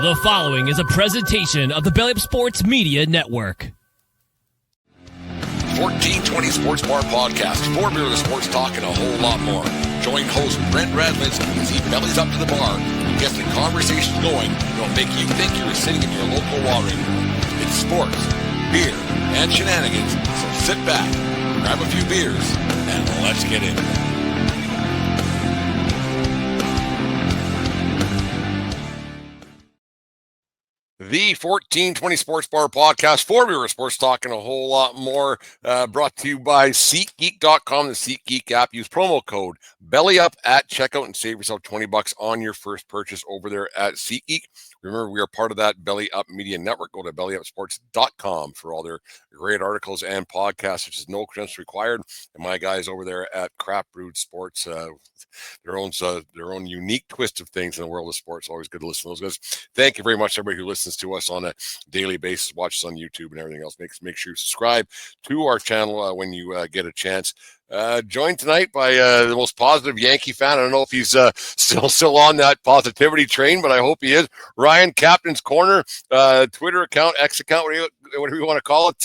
The following is a presentation of the Belly Up Sports Media Network. 1420 Sports Bar Podcast. For beer, the sports talk, and a whole lot more. Join host Brent Radlinsky as he bellies up to the bar and gets the conversation going that'll make you think you're sitting in your local watering hole. It's sports, beer, and shenanigans. So sit back, grab a few beers, and let's get in. The 1420 Sports Bar Podcast, for beer, sports talk, and a whole lot more, brought to you by SeatGeek.com, the SeatGeek app. Use promo code BELLYUP at checkout and save yourself $20 on your first purchase over there at SeatGeek. Remember, we are part of that Belly Up Media Network. Go to bellyupsports.com for all their great articles and podcasts, which is no credentials required. And my guys over there at Craft Brewed Sports, their own unique twist of things in the world of sports. Always good to listen to those guys. Thank you very much, everybody who listens to us on a daily basis, watches on YouTube and everything else. Make sure you subscribe to our channel when you get a chance. Joined tonight by the most positive Yankee fan. I don't know if he's still on that positivity train, but I hope he is. Ryan, Captain's Corner, Twitter account, X account, whatever you want to call it.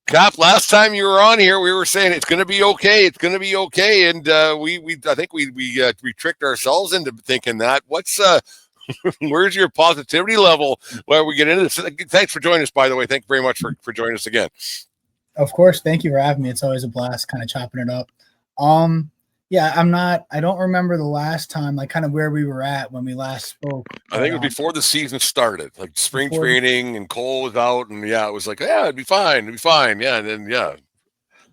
Cap, last time you were on here, we were saying it's going to be okay. It's going to be okay, and I think we tricked ourselves into thinking that. Where's your positivity level while we get into this? Thanks for joining us, by the way. Thank you very much for joining us again. Of course. Thank you for having me. It's always a blast kind of chopping it up. I don't remember the last time, like kind of where we were at when we last spoke. I think it was before the season started, like spring training, and Cole was out, and it was like, it'd be fine. It'd be fine. Yeah. And then,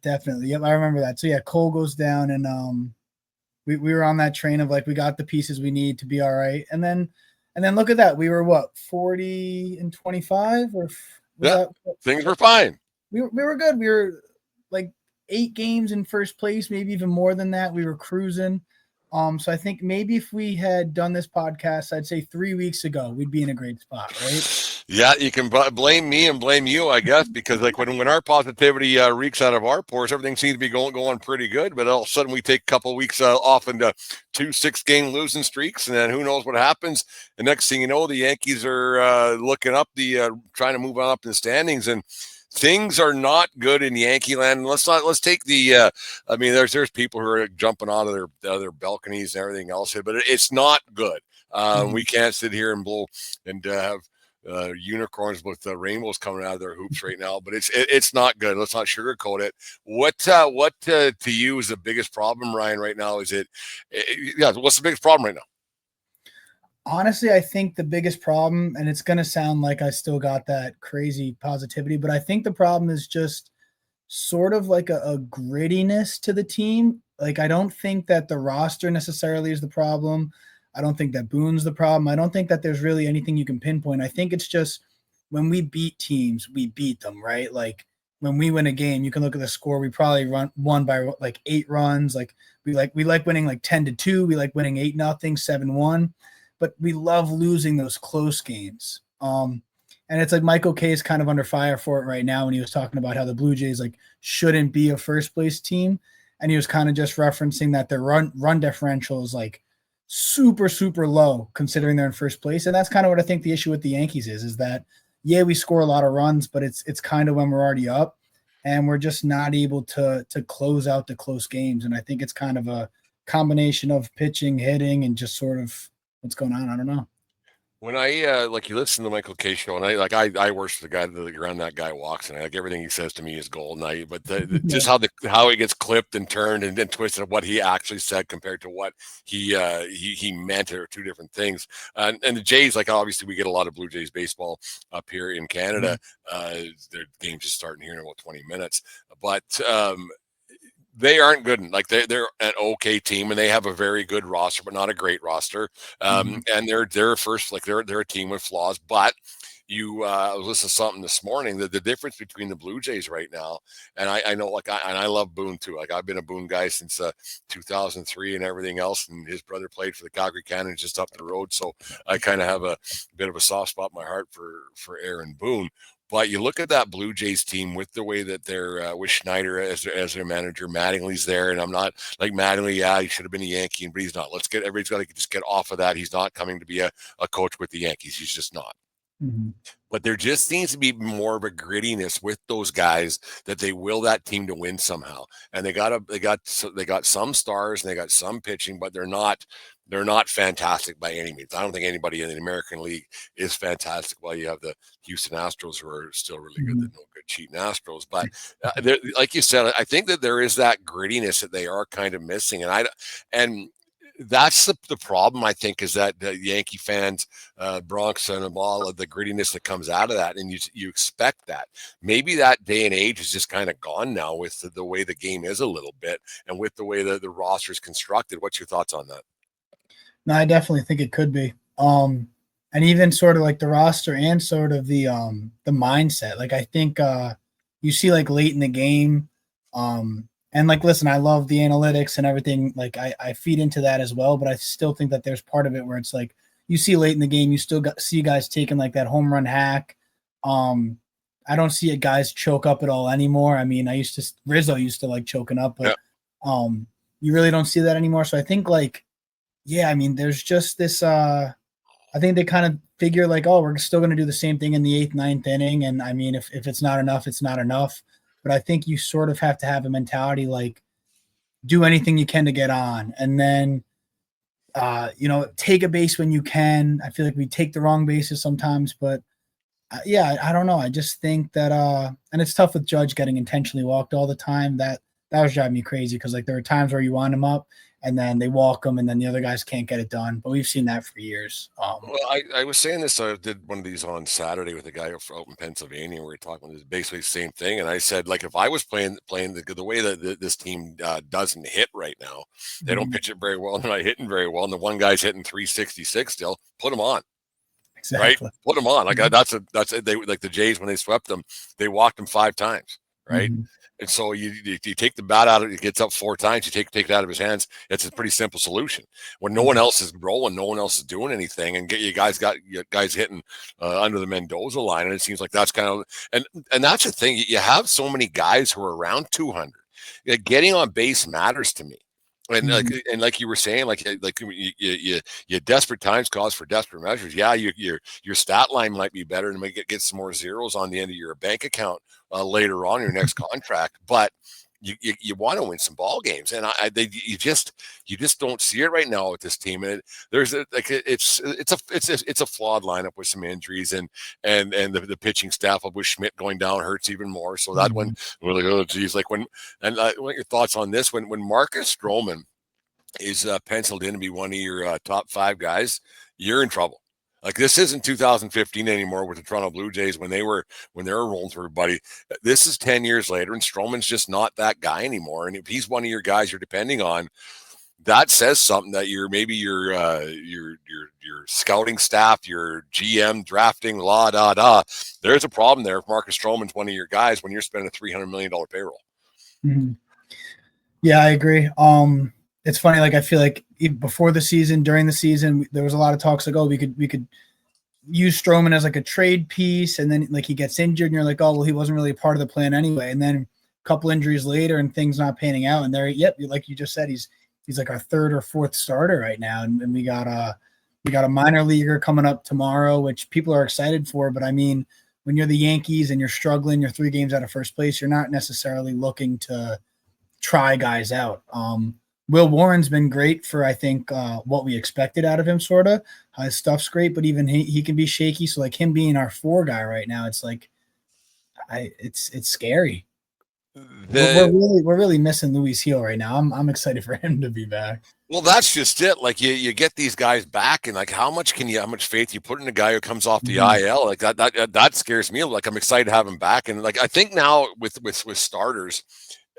Definitely. Yep. I remember that. So Cole goes down, and we were on that train of like, we got the pieces we need to be all right. And then look at that. We were 40-25 things were fine. We were good. We were like 8 games in first place, maybe even more than that. We were cruising. So I think maybe if we had done this podcast, I'd say 3 weeks ago, we'd be in a great spot, right? Yeah, you can blame me and blame you, I guess, because like when our positivity reeks out of our pores, everything seems to be going pretty good. But all of a sudden, we take a couple of weeks off into 2 6-game losing streaks, and then who knows what happens. The next thing you know, the Yankees are looking up trying to move on up in the standings, and things are not good in Yankee land. Let's take the. There's people who are jumping out of their balconies and everything else, but it's not good. We can't sit here and blow and have unicorns with rainbows coming out of their hoops right now. But it's not good. Let's not sugarcoat it. What to you is the biggest problem, Ryan, right now? What's the biggest problem right now? Honestly, I think the biggest problem, and it's going to sound like I still got that crazy positivity, but I think the problem is just sort of like a grittiness to the team. Like, I don't think that the roster necessarily is the problem. I don't think that Boone's the problem. I don't think that there's really anything you can pinpoint. I think it's just when we beat teams, we beat them, right? Like when we win a game, you can look at the score. We probably won by like 8 runs. Like we like winning like 10-2. We like winning 8-0, 7-1. But we love losing those close games. And it's like Michael Kay is kind of under fire for it right now when he was talking about how the Blue Jays like shouldn't be a first place team. And he was kind of just referencing that their run differential is like super, super low considering they're in first place. And that's kind of what I think the issue with the Yankees is that, we score a lot of runs, but it's kind of when we're already up and we're just not able to close out the close games. And I think it's kind of a combination of pitching, hitting, and just sort of what's going on. I don't know. When I you listen to Michael Kay show, and I worship the guy around that guy walks, and everything he says to me is gold. And just how he gets clipped and turned and then twisted of what he actually said compared to what he meant are 2 different things. And the Jays, obviously we get a lot of Blue Jays baseball up here in Canada. Their game's just starting here in about 20 minutes, but they aren't good. They're an okay team, and they have a very good roster, but not a great roster. And they're first, they're a team with flaws. But I was listening to something this morning that the difference between the Blue Jays right now, and I know, I love Boone too. I've been a Boone guy since 2003 and everything else. And his brother played for the Calgary Cannons just up the road, so I kind of have a bit of a soft spot in my heart for Aaron Boone. But you look at that Blue Jays team with the way that they're with Schneider as their manager. Mattingly's there, and I'm not like Mattingly. Yeah, he should have been a Yankee, but he's not. Everybody's got to just get off of that. He's not coming to be a coach with the Yankees. He's just not. Mm-hmm. But there just seems to be more of a grittiness with those guys that they will that team to win somehow. And they got some stars and they got some pitching, but they're not fantastic by any means. I don't think anybody in the American League is fantastic. Well, you have the Houston Astros who are still really good. They're no good cheating Astros, but like you said, I think that there is that grittiness that they are kind of missing, and that's the problem, I think, is that the Yankee fans, Bronx, and all of the grittiness that comes out of that, and you expect that. Maybe that day and age is just kind of gone now with the way the game is a little bit, and with the way the roster is constructed. What's your thoughts on that? No, I definitely think it could be. And even sort of like the roster and sort of the mindset. Like I think you see like late in the game, and like, listen, I love the analytics and everything. Like I feed into that as well, but I still think that there's part of it where it's like you see late in the game, you still see guys taking like that home run hack. I don't see guys choke up at all anymore. I mean, Rizzo used to like choking up, but you really don't see that anymore. So I think like, yeah, I mean, there's just this. I think they kind of figure like, oh, we're still going to do the same thing in the 8th, 9th inning, and I mean, if it's not enough, it's not enough. But I think you sort of have to have a mentality like do anything you can to get on. And then, take a base when you can. I feel like we take the wrong bases sometimes, but yeah, I don't know. I just think that, and it's tough with Judge getting intentionally walked all the time. That was driving me crazy because like there are times where you wind him up and then they walk him and then the other guys can't get it done. But we've seen that for years. Well, I was saying this. I did one of these on Saturday with a guy out in Pennsylvania. We were talking about basically the same thing, and I said, like, if I was playing the way that this team doesn't hit right now, they don't pitch it very well. They're not hitting very well, and the one guy's hitting 366 still. Put him on, exactly. Right? Put him on. Like that's they like the Jays when they swept them, they walked him 5 times, right? And so you take the bat out of it, he gets up 4 times, you take it out of his hands. It's a pretty simple solution. When no one else is rolling, no one else is doing anything, and you guys hitting under the Mendoza line, and it seems like that's kind of and that's the thing. You have so many guys who are around 200. Getting on base matters to me. And like you were saying, like you desperate times cause for desperate measures. Yeah, your stat line might be better and might get some more zeros on the end of your bank account later on in your next contract, but you want to win some ball games, and you just don't see it right now with this team. And it's a flawed lineup with some injuries, and the pitching staff with Schmidt going down hurts even more. So that one, we're like, oh geez, like what your thoughts on this? When Marcus Stroman is penciled in to be one of your top 5 guys, you're in trouble. Like this isn't 2015 anymore with the Toronto Blue Jays when they were rolling through everybody. This is 10 years later, and Stroman's just not that guy anymore. And if he's one of your guys you're depending on, that says something that your scouting staff, your GM drafting, there's a problem there if Marcus Stroman's one of your guys when you're spending a $300 million payroll. Yeah, I agree. It's funny. Like, I feel like before the season, during the season, there was a lot of talks like, oh, we could use Stroman as like a trade piece. And then like he gets injured and you're like, oh, well, he wasn't really a part of the plan anyway. And then a couple injuries later and things not panning out. And like you just said, he's like our 3rd or 4th starter right now. And we got a minor leaguer coming up tomorrow, which people are excited for. But I mean, when you're the Yankees and you're struggling, you're 3 games out of first place, you're not necessarily looking to try guys out. Will Warren's been great for, I think, what we expected out of him, sort of. His stuff's great, but even he can be shaky. So, like, him being our 4 guy right now, it's like, it's scary. We're really missing Luis Gil right now. I'm excited for him to be back. Well, that's just it. Like you get these guys back, and like how much faith you put in a guy who comes off the IL? Like that scares me. Like I'm excited to have him back, and like I think now with starters.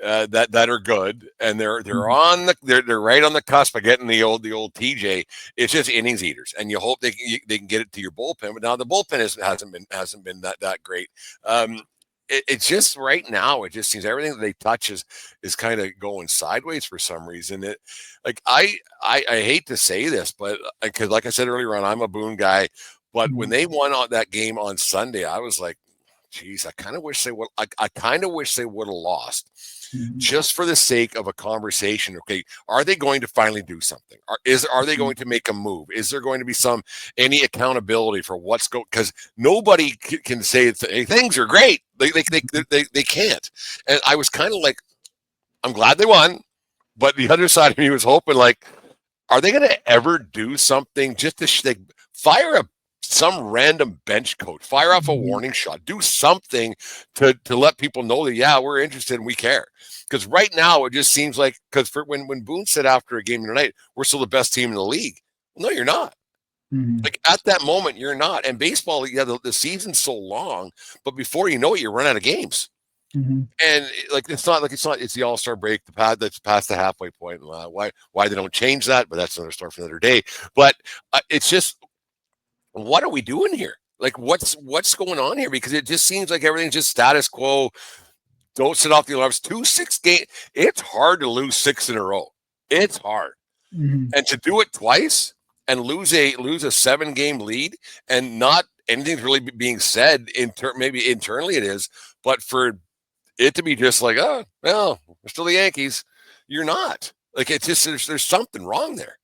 That are good, and they're right on the cusp of getting the old TJ. It's just innings eaters, and you hope they can get it to your bullpen. But now the bullpen hasn't been that great. It's just right now. It just seems everything that they touch is kind of going sideways for some reason. I hate to say this, but because like I said earlier on, I'm a Boone guy. But when they won that game on Sunday, I was like, geez, I kind of wish they would. I kind of wish they would have lost, Mhm. just for the sake of a conversation. Okay, are they going to finally do something? Are they going to make a move? Is there going to be any accountability for what's going? Because nobody can say hey, things are great. They can't. And I was kind of like, I'm glad they won, but the other side of me was hoping like, are they going to ever do something just to fire some random bench coach, fire off a warning shot, do something to let people know that, yeah, we're interested and we care. Because right now it just seems like, because when Boone said after a game tonight, we're still the best team in the league. Well, no, you're not. Like at that moment, you're not. And baseball, yeah, the season's so long, but before you know it, you run out of games. And like it's the All-Star break, the pad that's past the halfway point. Why they don't change that, but that's another story for another day. But it's just, what are we doing here? Like what's going on here? Because it just seems like everything's just status quo. Don't sit off the alarms. 2-6 game. It's hard to lose 6 in a row. It's hard, and to do it twice and lose a 7-game lead and not anything's really being said maybe internally it is, but for it to be just like, oh, well, we're still the Yankees. You're not. Like, it's just, there's something wrong there.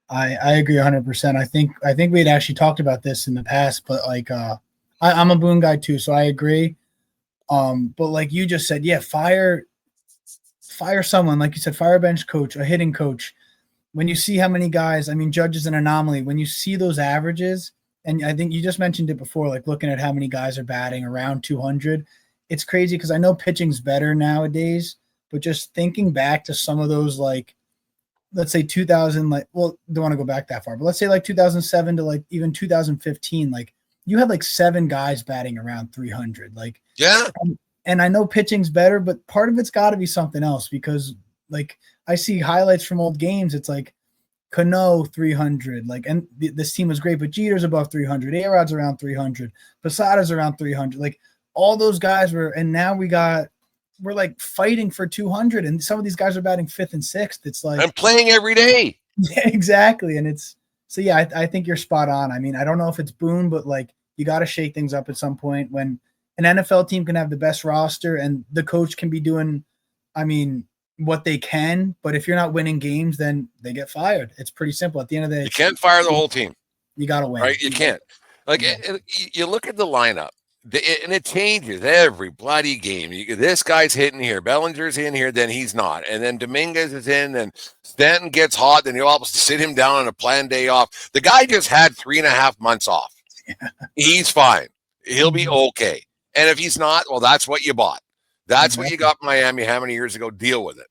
I agree 100%. I think we had actually talked about this in the past, but like, I'm a Boone guy too, so I agree. But like you just said, yeah, fire someone, like you said, fire a bench coach, a hitting coach. When you see how many guys, I mean, Judge is an anomaly. When you see those averages, and I think you just mentioned it before, like looking at how many guys are batting around 200, it's crazy because I know pitching's better nowadays, but just thinking back to some of those, like, let's say 2000, like, well, don't want to go back that far, but let's say like 2007 to like even 2015, like you had like 7 guys batting around 300. Like, yeah. And I know pitching's better, but part of it's got to be something else because like I see highlights from old games. It's like Cano 300, like, and this team was great, but Jeter's above 300, A-Rod's around 300, Posada's around 300. Like all those guys were, and now we're like fighting for 200, and some of these guys are batting 5th and 6th. It's like I'm playing every day. Yeah, exactly. And it's so yeah, I think you're spot on. I mean, I don't know if it's Boone, but like you got to shake things up at some point when an NFL team can have the best roster and the coach can be doing, I mean, what they can, but if you're not winning games, then they get fired. It's pretty simple. At the end of the day, you can't fire the whole team. You got to win. Right? You can't. Like, you look at the lineup, and it changes every bloody game. This guy's hitting here, Bellinger's in here, then he's not, and then Dominguez is in, and Stanton gets hot, then you'll almost sit him down on a planned day off. The guy just had 3.5 months off. He's fine. He'll be okay. And if he's not, well, that's what you bought. That's what you got in Miami how many years ago? Deal with it.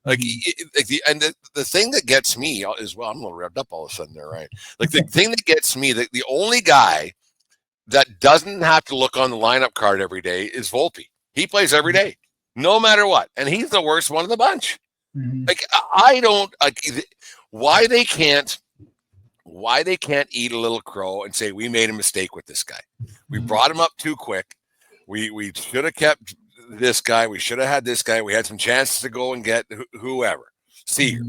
Like, the thing that gets me is, well, I'm a little revved up all of a sudden there, right? Like the thing that gets me, the only guy that doesn't have to look on the lineup card every day is Volpe. He plays every day, no matter what. And he's the worst one of the bunch. Like, I don't like why they can't eat a little crow and say, we made a mistake with this guy. We brought him up too quick. We should have kept this guy. We should have had this guy. We had some chances to go and get whoever, Seager,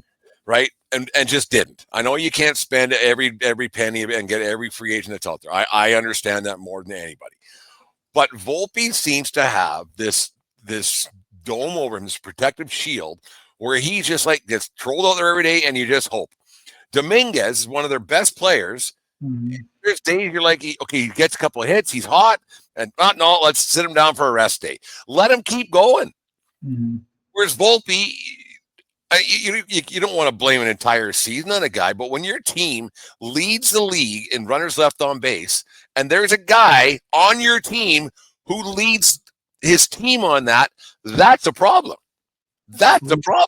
right? And just didn't. I know you can't spend every penny and get every free agent that's out there. I understand that more than anybody. But Volpe seems to have this dome over him, this protective shield, where he just like gets trolled out there every day, and you just hope. Dominguez is one of their best players. There's days you're like, okay, he gets a couple of hits, he's hot, and no, let's sit him down for a rest day. Let him keep going. Whereas Volpe, you don't want to blame an entire season on a guy, but when your team leads the league in runners left on base, and there's a guy on your team who leads his team on that, that's a problem. That's a problem.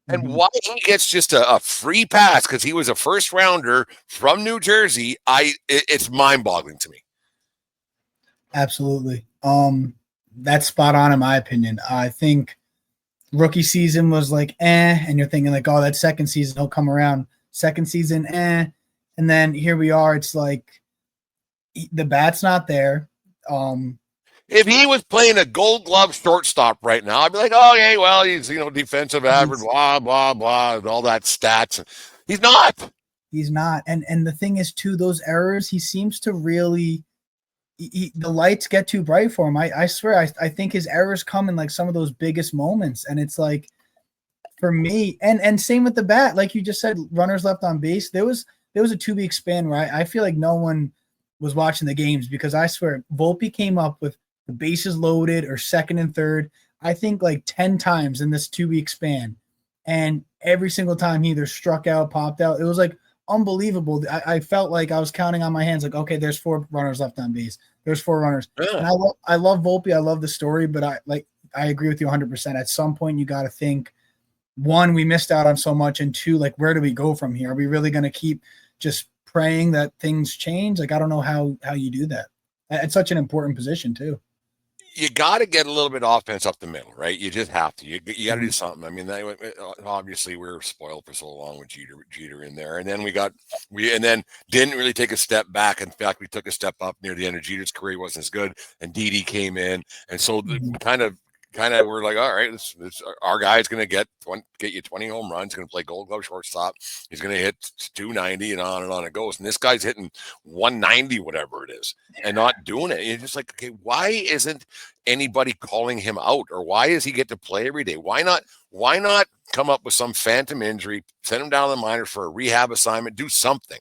And why he gets just a free pass because he was a first rounder from New Jersey, it's mind-boggling to me. Absolutely. That's spot on in my opinion. I think rookie season was like, and you're thinking like, oh, that second season he'll come around. Second season, and then here we are. It's like the bat's not there. If he was playing a Gold Glove shortstop right now, I'd be like, oh, okay, well, he's defensive average, blah blah blah, and all that stats. He's not. He's not. And the thing is, too, those errors, he seems to really the lights get too bright for him. I swear, I think his errors come in like some of those biggest moments. And it's like, for me, and same with the bat, like you just said, runners left on base. There was a 2-week span where I feel like no one was watching the games, because I swear Volpe came up with the bases loaded or second and third, I think like 10 times in this 2-week span. And every single time he either struck out, popped out. It was like unbelievable. I felt like I was counting on my hands, like, okay, there's 4 runners left on base. There's 4 runners. Yeah. And I love Volpe. I love the story, but I agree with you 100%. At some point, you got to think, one, we missed out on so much, and 2, like, where do we go from here? Are we really going to keep just praying that things change? Like, I don't know how you do that. It's such an important position too. You got to get a little bit of offense up the middle, right? You just have to. You got to do something. I mean, obviously we were spoiled for so long with Jeter in there, and then we didn't really take a step back. In fact, we took a step up near the end of Jeter's career. He wasn't as good, and Didi came in, and so kind of we're like, all right, this our guy's going to get you 20 home runs. Going to play Gold Glove shortstop. He's going to hit 290 and on it goes. And this guy's hitting 190, whatever it is, and not doing it. You're just like, okay, why isn't anybody calling him out, or why does he get to play every day? Why not come up with some phantom injury, send him down to the minors for a rehab assignment, do something,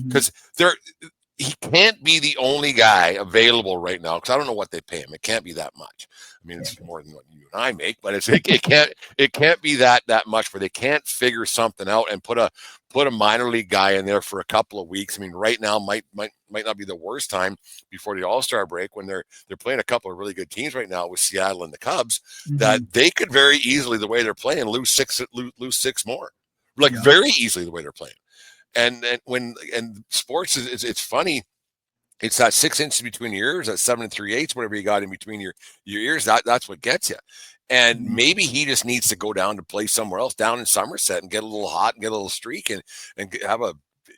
because he can't be the only guy available right now, because I don't know what they pay him. It can't be that much. I mean, it's more than what you and I make, but it can't be that much where they can't figure something out and put a minor league guy in there for a couple of weeks. I mean, right now might not be the worst time before the All-Star break, when they're playing a couple of really good teams right now with Seattle and the Cubs, that they could very easily, the way they're playing, lose six more, like very easily the way they're playing. And sports is it's funny. It's that 6 inches between your ears, that 7 3/8, whatever you got in between your ears. That's what gets you. And maybe he just needs to go down to play somewhere else, down in Somerset, and get a little hot and get a little streak and have a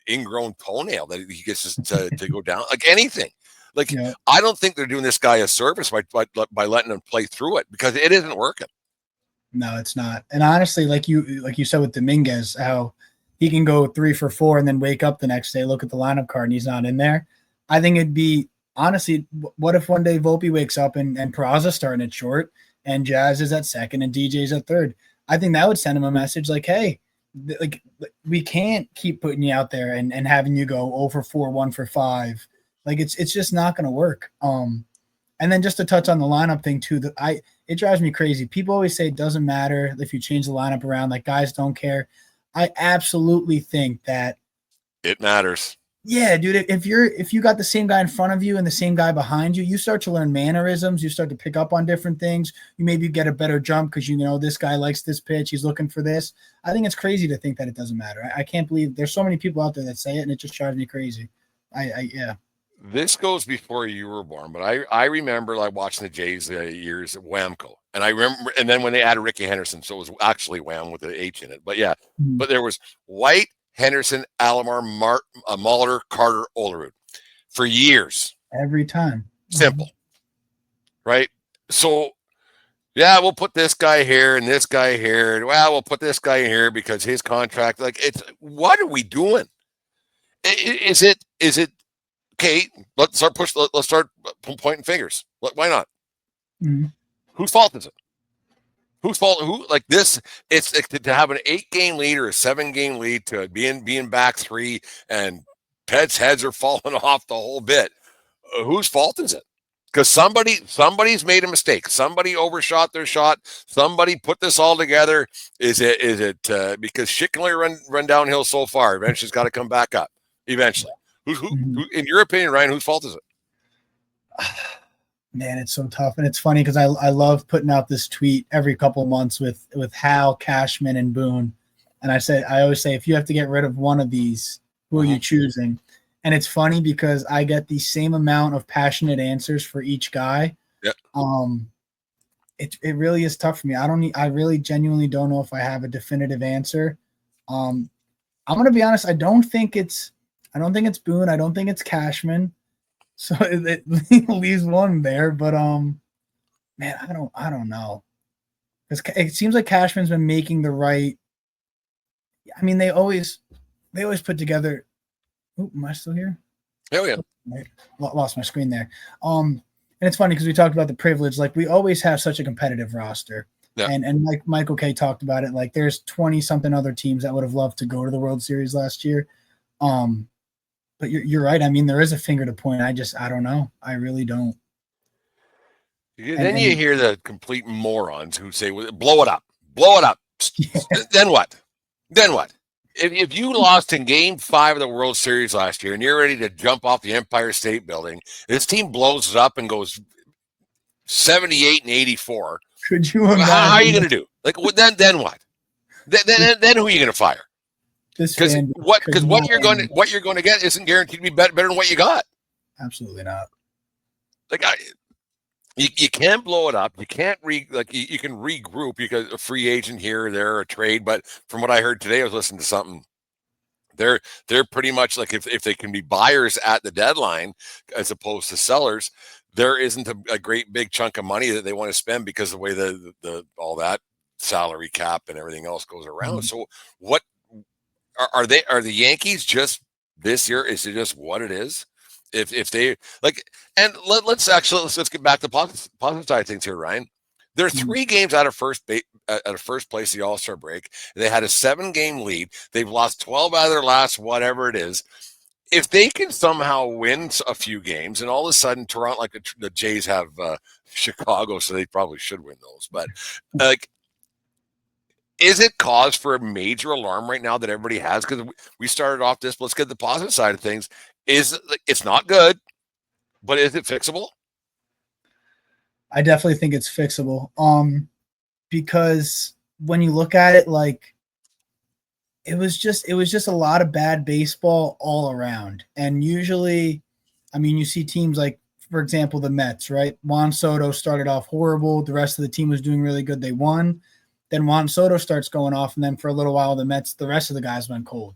ingrown toenail that he gets to go down, like anything. Like, I don't think they're doing this guy a service by letting him play through it, because it isn't working. No, it's not. And honestly, like you said with Dominguez, how he can go 3 for 4 and then wake up the next day, look at the lineup card, and he's not in there. I think it'd be, honestly, what if one day Volpe wakes up and Peraza's starting at short and Jazz is at second and DJ's at third? I think that would send him a message like, hey, like, we can't keep putting you out there and having you go 0 for 4, 1 for 5. Like, it's just not going to work. And then just to touch on the lineup thing too, it drives me crazy. People always say it doesn't matter if you change the lineup around, like guys don't care. I absolutely think that it matters. Yeah, dude, if you got the same guy in front of you and the same guy behind you, you start to learn mannerisms. You start to pick up on different things. You maybe get a better jump because, this guy likes this pitch. He's looking for this. I think it's crazy to think that it doesn't matter. I can't believe there's so many people out there that say it, and it just drives me crazy. Yeah. This goes before you were born, but I remember like watching the Jays years at Whamco, and I remember, and then when they added Ricky Henderson, so it was actually Wham with the H in it. But yeah, but there was White, Henderson, Alomar, Molitor, Carter, Olerud for years. Every time. Simple. Right? So, yeah, we'll put this guy here and this guy here. Well, we'll put this guy here because his contract, like, what are we doing? Is it okay? Let's start pointing fingers. Why not? Whose fault is it? Whose fault? Who, like this? It's to have an 8-game lead or a 7-game lead, to being back 3 and Pet's heads are falling off the whole bit. Whose fault is it? Because somebody's made a mistake. Somebody overshot their shot. Somebody put this all together. Is it because shit can only run downhill so far? Eventually, it's got to come back up. Eventually, who in your opinion, Ryan, whose fault is it? Man, it's so tough. And it's funny because I love putting out this tweet every couple of months with Hal, Cashman, and Boone. And I always say, if you have to get rid of one of these, who are you choosing? And it's funny because I get the same amount of passionate answers for each guy. Yep. It really is tough for me. I really genuinely don't know if I have a definitive answer. I'm going to be honest. I don't think it's Boone. I don't think it's Cashman. So it leaves one there, but man, I don't know, because it seems like Cashman's been making the right. I mean, they always put together. Oh, am I still here? Oh yeah. Lost my screen there. And it's funny because we talked about the privilege. Like we always have such a competitive roster. Yeah. And like Michael K talked about it, like there's 20 something other teams that would have loved to go to the World Series last year. But you're right. I mean, there is a finger to point. I don't know. I really don't. Then you hear the complete morons who say, blow it up, blow it up. Yeah. Then what? Then what? If you lost in Game 5 of the World Series last year and you're ready to jump off the Empire State Building, this team blows it up and goes 78 and 84. Could you imagine? How are you going to do? Like then what? Then who are you going to fire? Because what you're going to get isn't guaranteed to be better than what you got. Absolutely not. Like you can't blow it up. You can't you can regroup. You got a free agent here or there, a trade. But from what I heard today, I was listening to something. They're pretty much like if they can be buyers at the deadline as opposed to sellers, there isn't a great big chunk of money that they want to spend because of the way the all that salary cap and everything else goes around. Mm-hmm. So what are the Yankees just this year? Is it just what it is? If they like, and let's get back to the positive side of things here, Ryan. There are 3 games out of first place of the All-Star break. They had a 7-game lead. They've lost 12 out of their last whatever it is. If they can somehow win a few games, and all of a sudden Toronto, like the Jays have Chicago, so they probably should win those. But like, is it cause for a major alarm right now that everybody has? Because we started off this. Let's get the positive side of things. It's not good, but is it fixable? I definitely think it's fixable. Because when you look at it, like it was just a lot of bad baseball all around. And usually, I mean, you see teams like, for example, the Mets, right? Juan Soto started off horrible. The rest of the team was doing really good. They won. Then Juan Soto starts going off, and then for a little while, the rest of the guys went cold.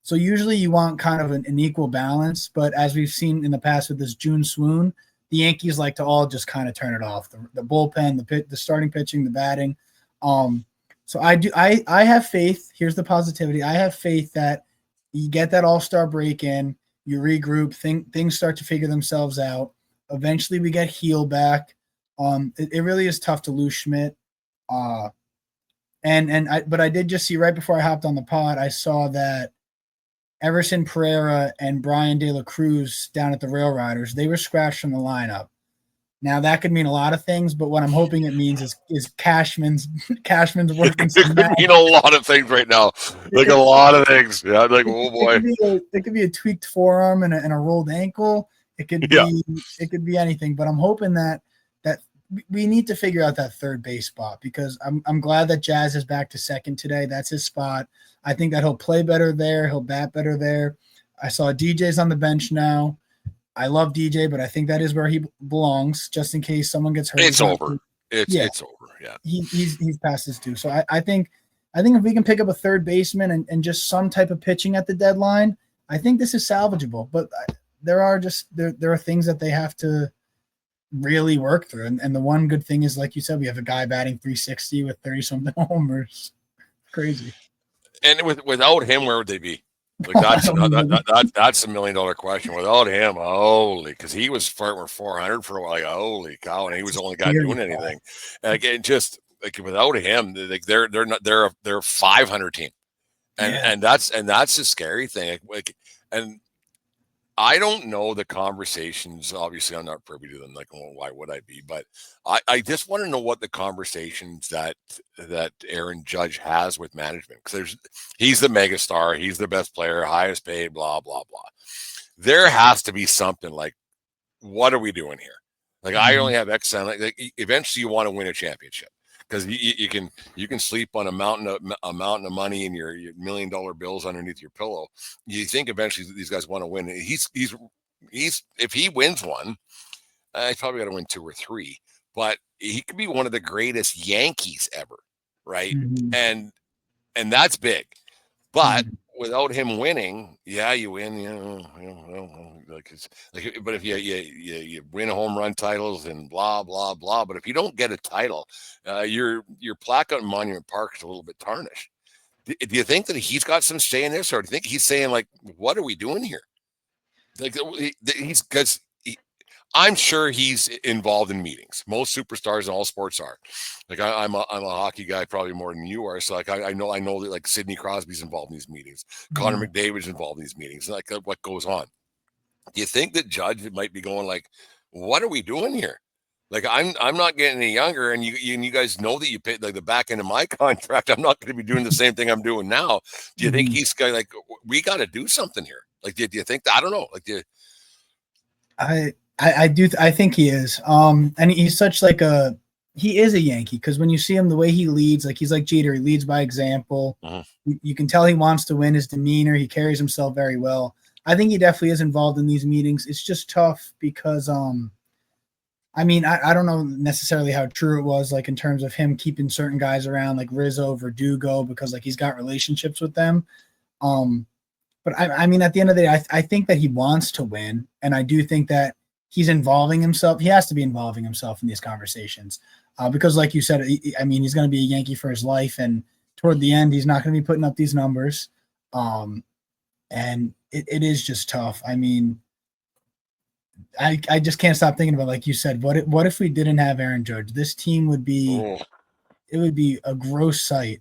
So usually you want kind of an equal balance, but as we've seen in the past with this June swoon, the Yankees like to all just kind of turn it off. The bullpen, the starting pitching, the batting. So I have faith. Here's the positivity. I have faith that you get that all-star break in, you regroup, things start to figure themselves out. Eventually we get Heel back. It really is tough to lose Schmidt. But I did just see right before I hopped on the pod, I saw that Everson Pereira and Brian De La Cruz down at the Rail Riders, they were scratched from the lineup. Now that could mean a lot of things, but what I'm hoping it means is Cashman's working. It could mean a lot of things right now, like a lot of things. Yeah, like oh boy, it could be a tweaked forearm and a rolled ankle. It could be anything. But I'm hoping that we need to figure out that third base spot because I'm glad that Jazz is back to second today. That's his spot. I think that he'll play better there. He'll bat better there. I saw DJ's on the bench now. I love DJ, but I think that is where he belongs just in case someone gets hurt. It's over. It's over. Yeah. He's past his due. So I think if we can pick up a third baseman and just some type of pitching at the deadline, I think this is salvageable. But there are things that they have to really work through. And the one good thing is, like you said, we have a guy batting 360 with 30-something homers. Crazy. And without him, where would they be? Like that's $1 million question. Without him, holy, because he was farting 400 for a while. Like, holy cow, and he was the only guy doing anything. And again, just like without him, like they're a 500 team, and that's the scary thing. Like, and I don't know the conversations. Obviously, I'm not privy to them. Like, well, why would I be? But I just want to know what the conversations that Aaron Judge has with management, because he's the megastar, he's the best player, highest paid, blah blah blah. There has to be something like, what are we doing here? Like, I only have X. Like, eventually, you want to win a championship because you can sleep on a mountain of money and your $1 million bills underneath your pillow. You think eventually these guys want to win. He's if he wins one, he's probably got to win 2 or 3. But he could be one of the greatest Yankees ever, right? Mm-hmm. And that's big. But without him winning, you win. But if you win home run titles and blah blah blah. But if you don't get a title, your plaque on Monument Park is a little bit tarnished. Do you think that he's got some say in this, or do you think he's saying like, what are we doing here? Like he's because I'm sure he's involved in meetings. Most superstars in all sports are. Like I'm a hockey guy, probably more than you are. So like I know that like Sidney Crosby's involved in these meetings. Connor McDavid's involved in these meetings. Like what goes on. Do you think that Judge might be going like, what are we doing here? Like I'm not getting any younger, and you guys know that you paid like the back end of my contract. I'm not going to be doing the same thing I'm doing now. Do you think he's like, we got to do something here? Like, do you think that? I don't know. Like, I do. I think he is. And he's such like he is a Yankee, because when you see him, the way he leads, like he's like Jeter, he leads by example. You can tell he wants to win. His demeanor, he carries himself very well. I think he definitely is involved in these meetings. It's just tough because, I mean, I don't know necessarily how true it was, like in terms of him keeping certain guys around, like Rizzo, Verdugo, because like he's got relationships with them. But I mean, at the end of the day, I think that he wants to win, and I do think that he's involving himself. He has to be involving himself in these conversations, because, like you said, I mean, he's going to be a Yankee for his life, and toward the end, he's not going to be putting up these numbers. And it is just tough. I mean, I just can't stop thinking about, like you said, what if we didn't have Aaron Judge? This team would be it would be a gross sight.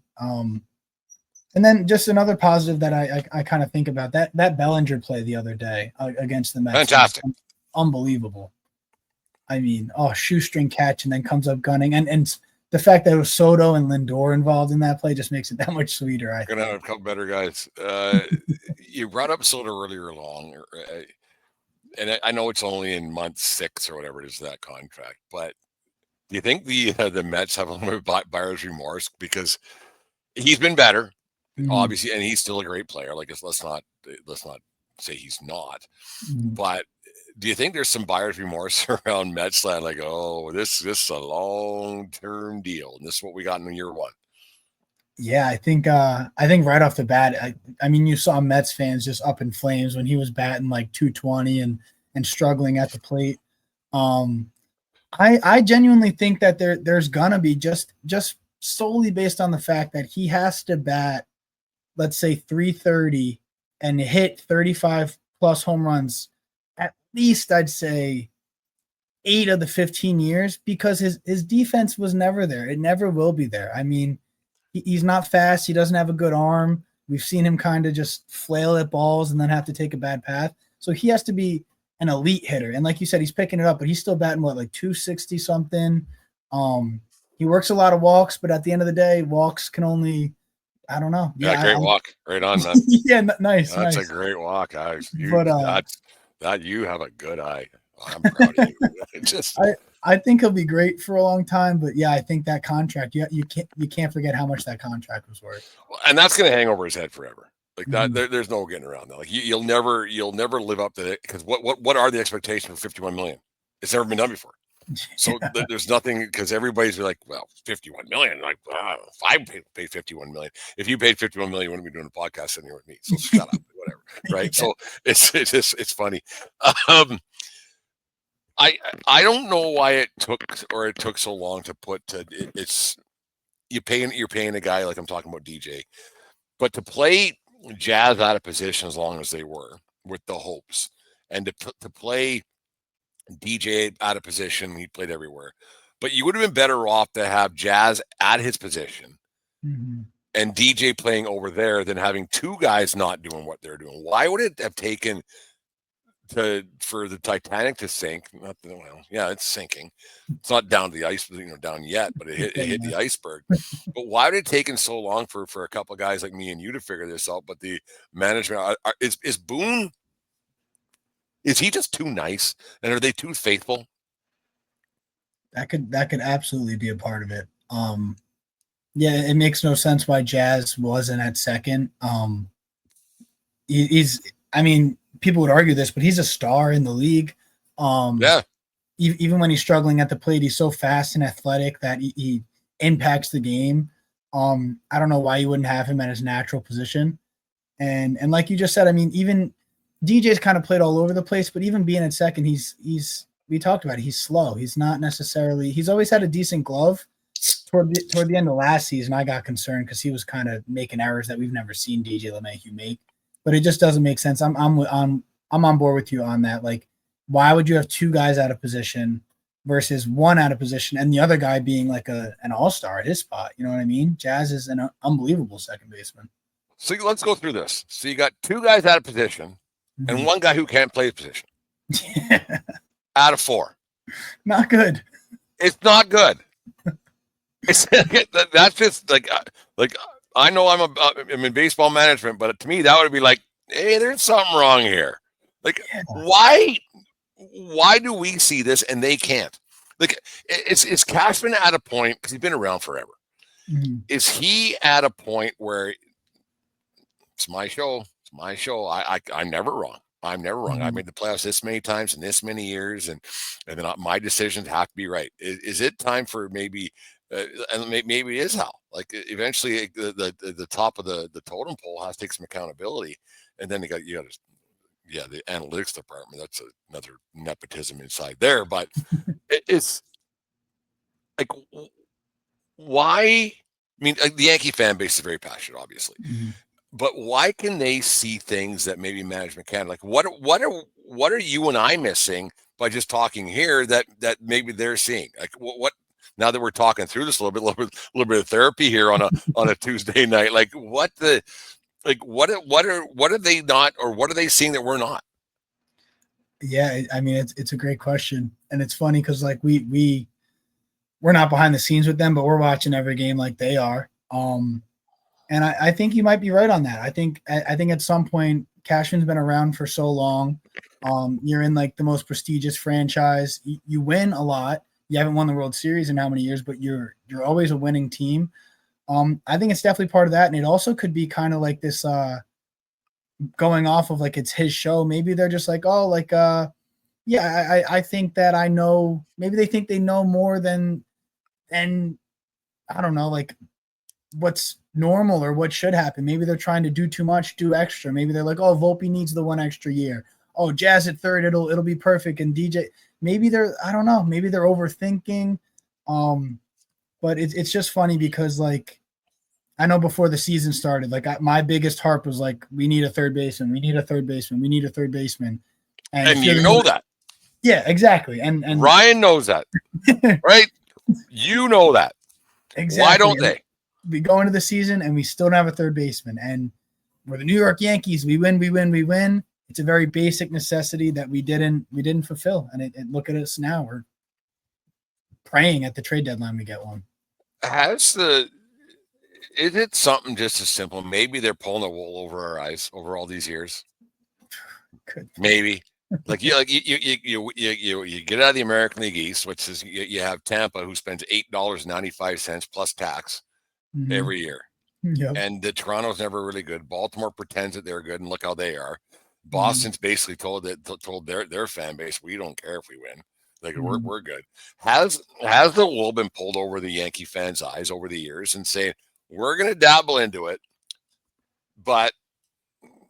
And then just another positive that I kind of think about, that Bellinger play the other day against the Mets. Fantastic. Unbelievable. I mean, shoestring catch and then comes up gunning. And the fact that it was Soto and Lindor involved in that play just makes it that much sweeter. I gonna have a couple better guys. You brought up Soto earlier along, and I know it's only in month 6 or whatever it is, that contract, but do you think the Mets have a little bit of buyer's remorse, because he's been better, obviously, and he's still a great player. Like, let's not say he's not. But do you think there's some buyer's remorse around Mets land? Like, this is a long-term deal, and this is what we got in year 1. Yeah, I think right off the bat, I mean, you saw Mets fans just up in flames when he was batting like 220 and struggling at the plate. I genuinely think that there's gonna be, just solely based on the fact that he has to bat, let's say 330 and hit 35 plus home runs at least, I'd say 8 of the 15 years, because his defense was never there. It never will be there. I mean, he's not fast. He doesn't have a good arm. We've seen him kind of just flail at balls and then have to take a bad path. So he has to be an elite hitter. And like you said, he's picking it up, but he's still batting like 260 something. He works a lot of walks, but at the end of the day, walks can only, I don't know. Yeah, great walk. Right on, man. Yeah, nice. That's a great walk. You have a good eye. I'm proud of you. I think he'll be great for a long time, but yeah, I think that contract, you can't forget how much that contract was worth. And that's going to hang over his head forever. Like that, there's no getting around that. Like you'll never live up to it, because what are the expectations for $51 million? It's never been done before. So there's nothing, because everybody's like, well, $51 million. Like, if I paid $51 million, if you paid $51 million, you wouldn't be doing a podcast sitting here with me. So shut up, whatever. Right? Yeah. So it's funny. I don't know why it took so long to put you're paying a guy, like I'm talking about DJ, but to play Jazz out of position as long as they were with the hopes, and to play DJ out of position, he played everywhere, but you would have been better off to have Jazz at his position and DJ playing over there than having 2 guys not doing what they're doing. Why would it have taken for the Titanic to sink? It's sinking. It's not down to the ice, down yet, but it hit the iceberg. But why would it taken so long for a couple of guys like me and you to figure this out? But the management is Boone. Is he just too nice, and are they too faithful? That could absolutely be a part of it. Yeah, it makes no sense why Jazz wasn't at second. I mean, people would argue this, but he's a star in the league. Yeah. Even when he's struggling at the plate, he's so fast and athletic that he impacts the game. I don't know why you wouldn't have him at his natural position. And like you just said, I mean, even DJ's kind of played all over the place, but even being at second, we talked about it, he's slow. He's not necessarily, he's always had a decent glove. Toward the end of last season, I got concerned because he was kind of making errors that we've never seen DJ LeMahieu make. But it just doesn't make sense. I'm I'm on board with you on that. Like, why would you have two guys out of position versus one out of position and the other guy being like an all-star at his spot? You know what I mean? Jazz is an unbelievable second baseman. So let's go through this. So you got two guys out of position and one guy who can't play position. Out of 4. Not good. It's not good. That's just like I know I'm in baseball management, but to me that would be like, hey, there's something wrong here. Like, why do we see this and they can't? Like, is Cashman at a point, because he's been around forever? Mm-hmm. Is he at a point where it's my show? It's my show. I'm never wrong. I'm never wrong. Mm-hmm. I made the playoffs this many times in this many years, and then my decisions have to be right. Is it time for maybe, and maybe it is how? Like, eventually the top of the totem pole has to take some accountability, and then you got the analytics department. That's another nepotism inside there, but it's like, why? I mean, the Yankee fan base is very passionate, obviously. Mm-hmm. But why can they see things that maybe management can? Like, what are you and I missing by just talking here that maybe they're seeing? Like, what? Now that we're talking through this a little bit of therapy here on a Tuesday night, like what are they not, or what are they seeing that we're not? Yeah, I mean, it's a great question, and it's funny because like we're not behind the scenes with them, but we're watching every game like they are. And I think you might be right on that. I think at some point, Cashman's been around for so long. You're in like the most prestigious franchise. You win a lot. You haven't won the World Series in how many years, but you're always a winning team. I think it's definitely part of that. And it also could be kind of like this going off of like it's his show. Maybe they're just like, oh, like, yeah, I think that I know. Maybe they think they know more than I don't know, like what's normal or what should happen. Maybe they're trying to do too much, do extra. Maybe they're like, oh, Volpe needs the one extra year. Oh, Jazz at third, it'll be perfect. And DJ, maybe I don't know, maybe they're overthinking. But it's just funny because like I know before the season started, like my biggest harp was like, we need a third baseman, we need a third baseman, we need a third baseman. And you know that. Yeah, exactly. And Ryan knows that. Right? You know that. Exactly. Why don't they? We go into the season and we still don't have a third baseman. And we're the New York Yankees. We win. It's a very basic necessity that we didn't fulfill. And look at us now. We're praying at the trade deadline we get one. Is it something just as simple? Maybe they're pulling the wool over our eyes over all these years. Maybe. Like you get out of the American League East, which is you have Tampa, who spends $8.95 plus tax every year. Yep. And the Toronto's never really good. Baltimore pretends that they're good, and look how they are. Boston's basically told their fan base, we don't care if we win. Like we're good. Has the wool been pulled over the Yankee fans' eyes over the years and say, we're gonna dabble into it, but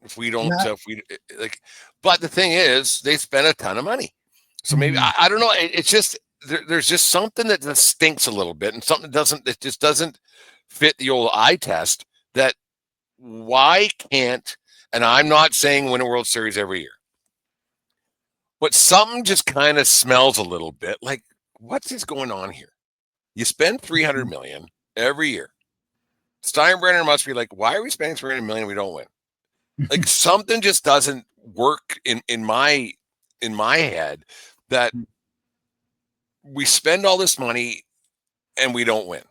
if we don't, but the thing is, they spend a ton of money. So maybe I don't know. It's just there's just something that just stinks a little bit, and something that just doesn't fit the old eye test. That why can't? And I'm not saying win a World Series every year, but something just kind of smells a little bit like what's going on here? You spend $300 million every year. Steinbrenner must be like, why are we spending $300 million? We don't win. Like something just doesn't work in my head that we spend all this money and we don't win.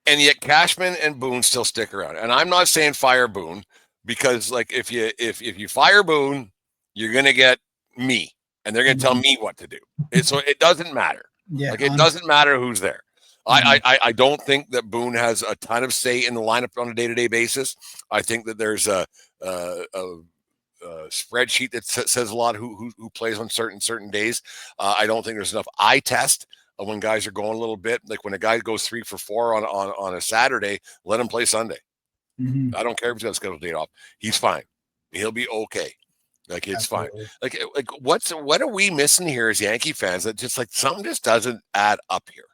And yet Cashman and Boone still stick around. And I'm not saying fire Boone, because like if you fire Boone, you're gonna get me and they're gonna tell me what to do. So it doesn't matter. Yeah, like it doesn't matter who's there. I don't think that Boone has a ton of say in the lineup on a day-to-day basis. I think that there's a spreadsheet that says a lot who plays on certain days. I don't think there's enough eye test when guys are going a little bit. Like when a guy goes 3 for 4 on a Saturday, let him play Sunday. I don't care if he's got a scheduled date off. He's fine. He'll be okay. Like it's Absolutely. Fine. Like what are we missing here as Yankee fans that just like something just doesn't add up here?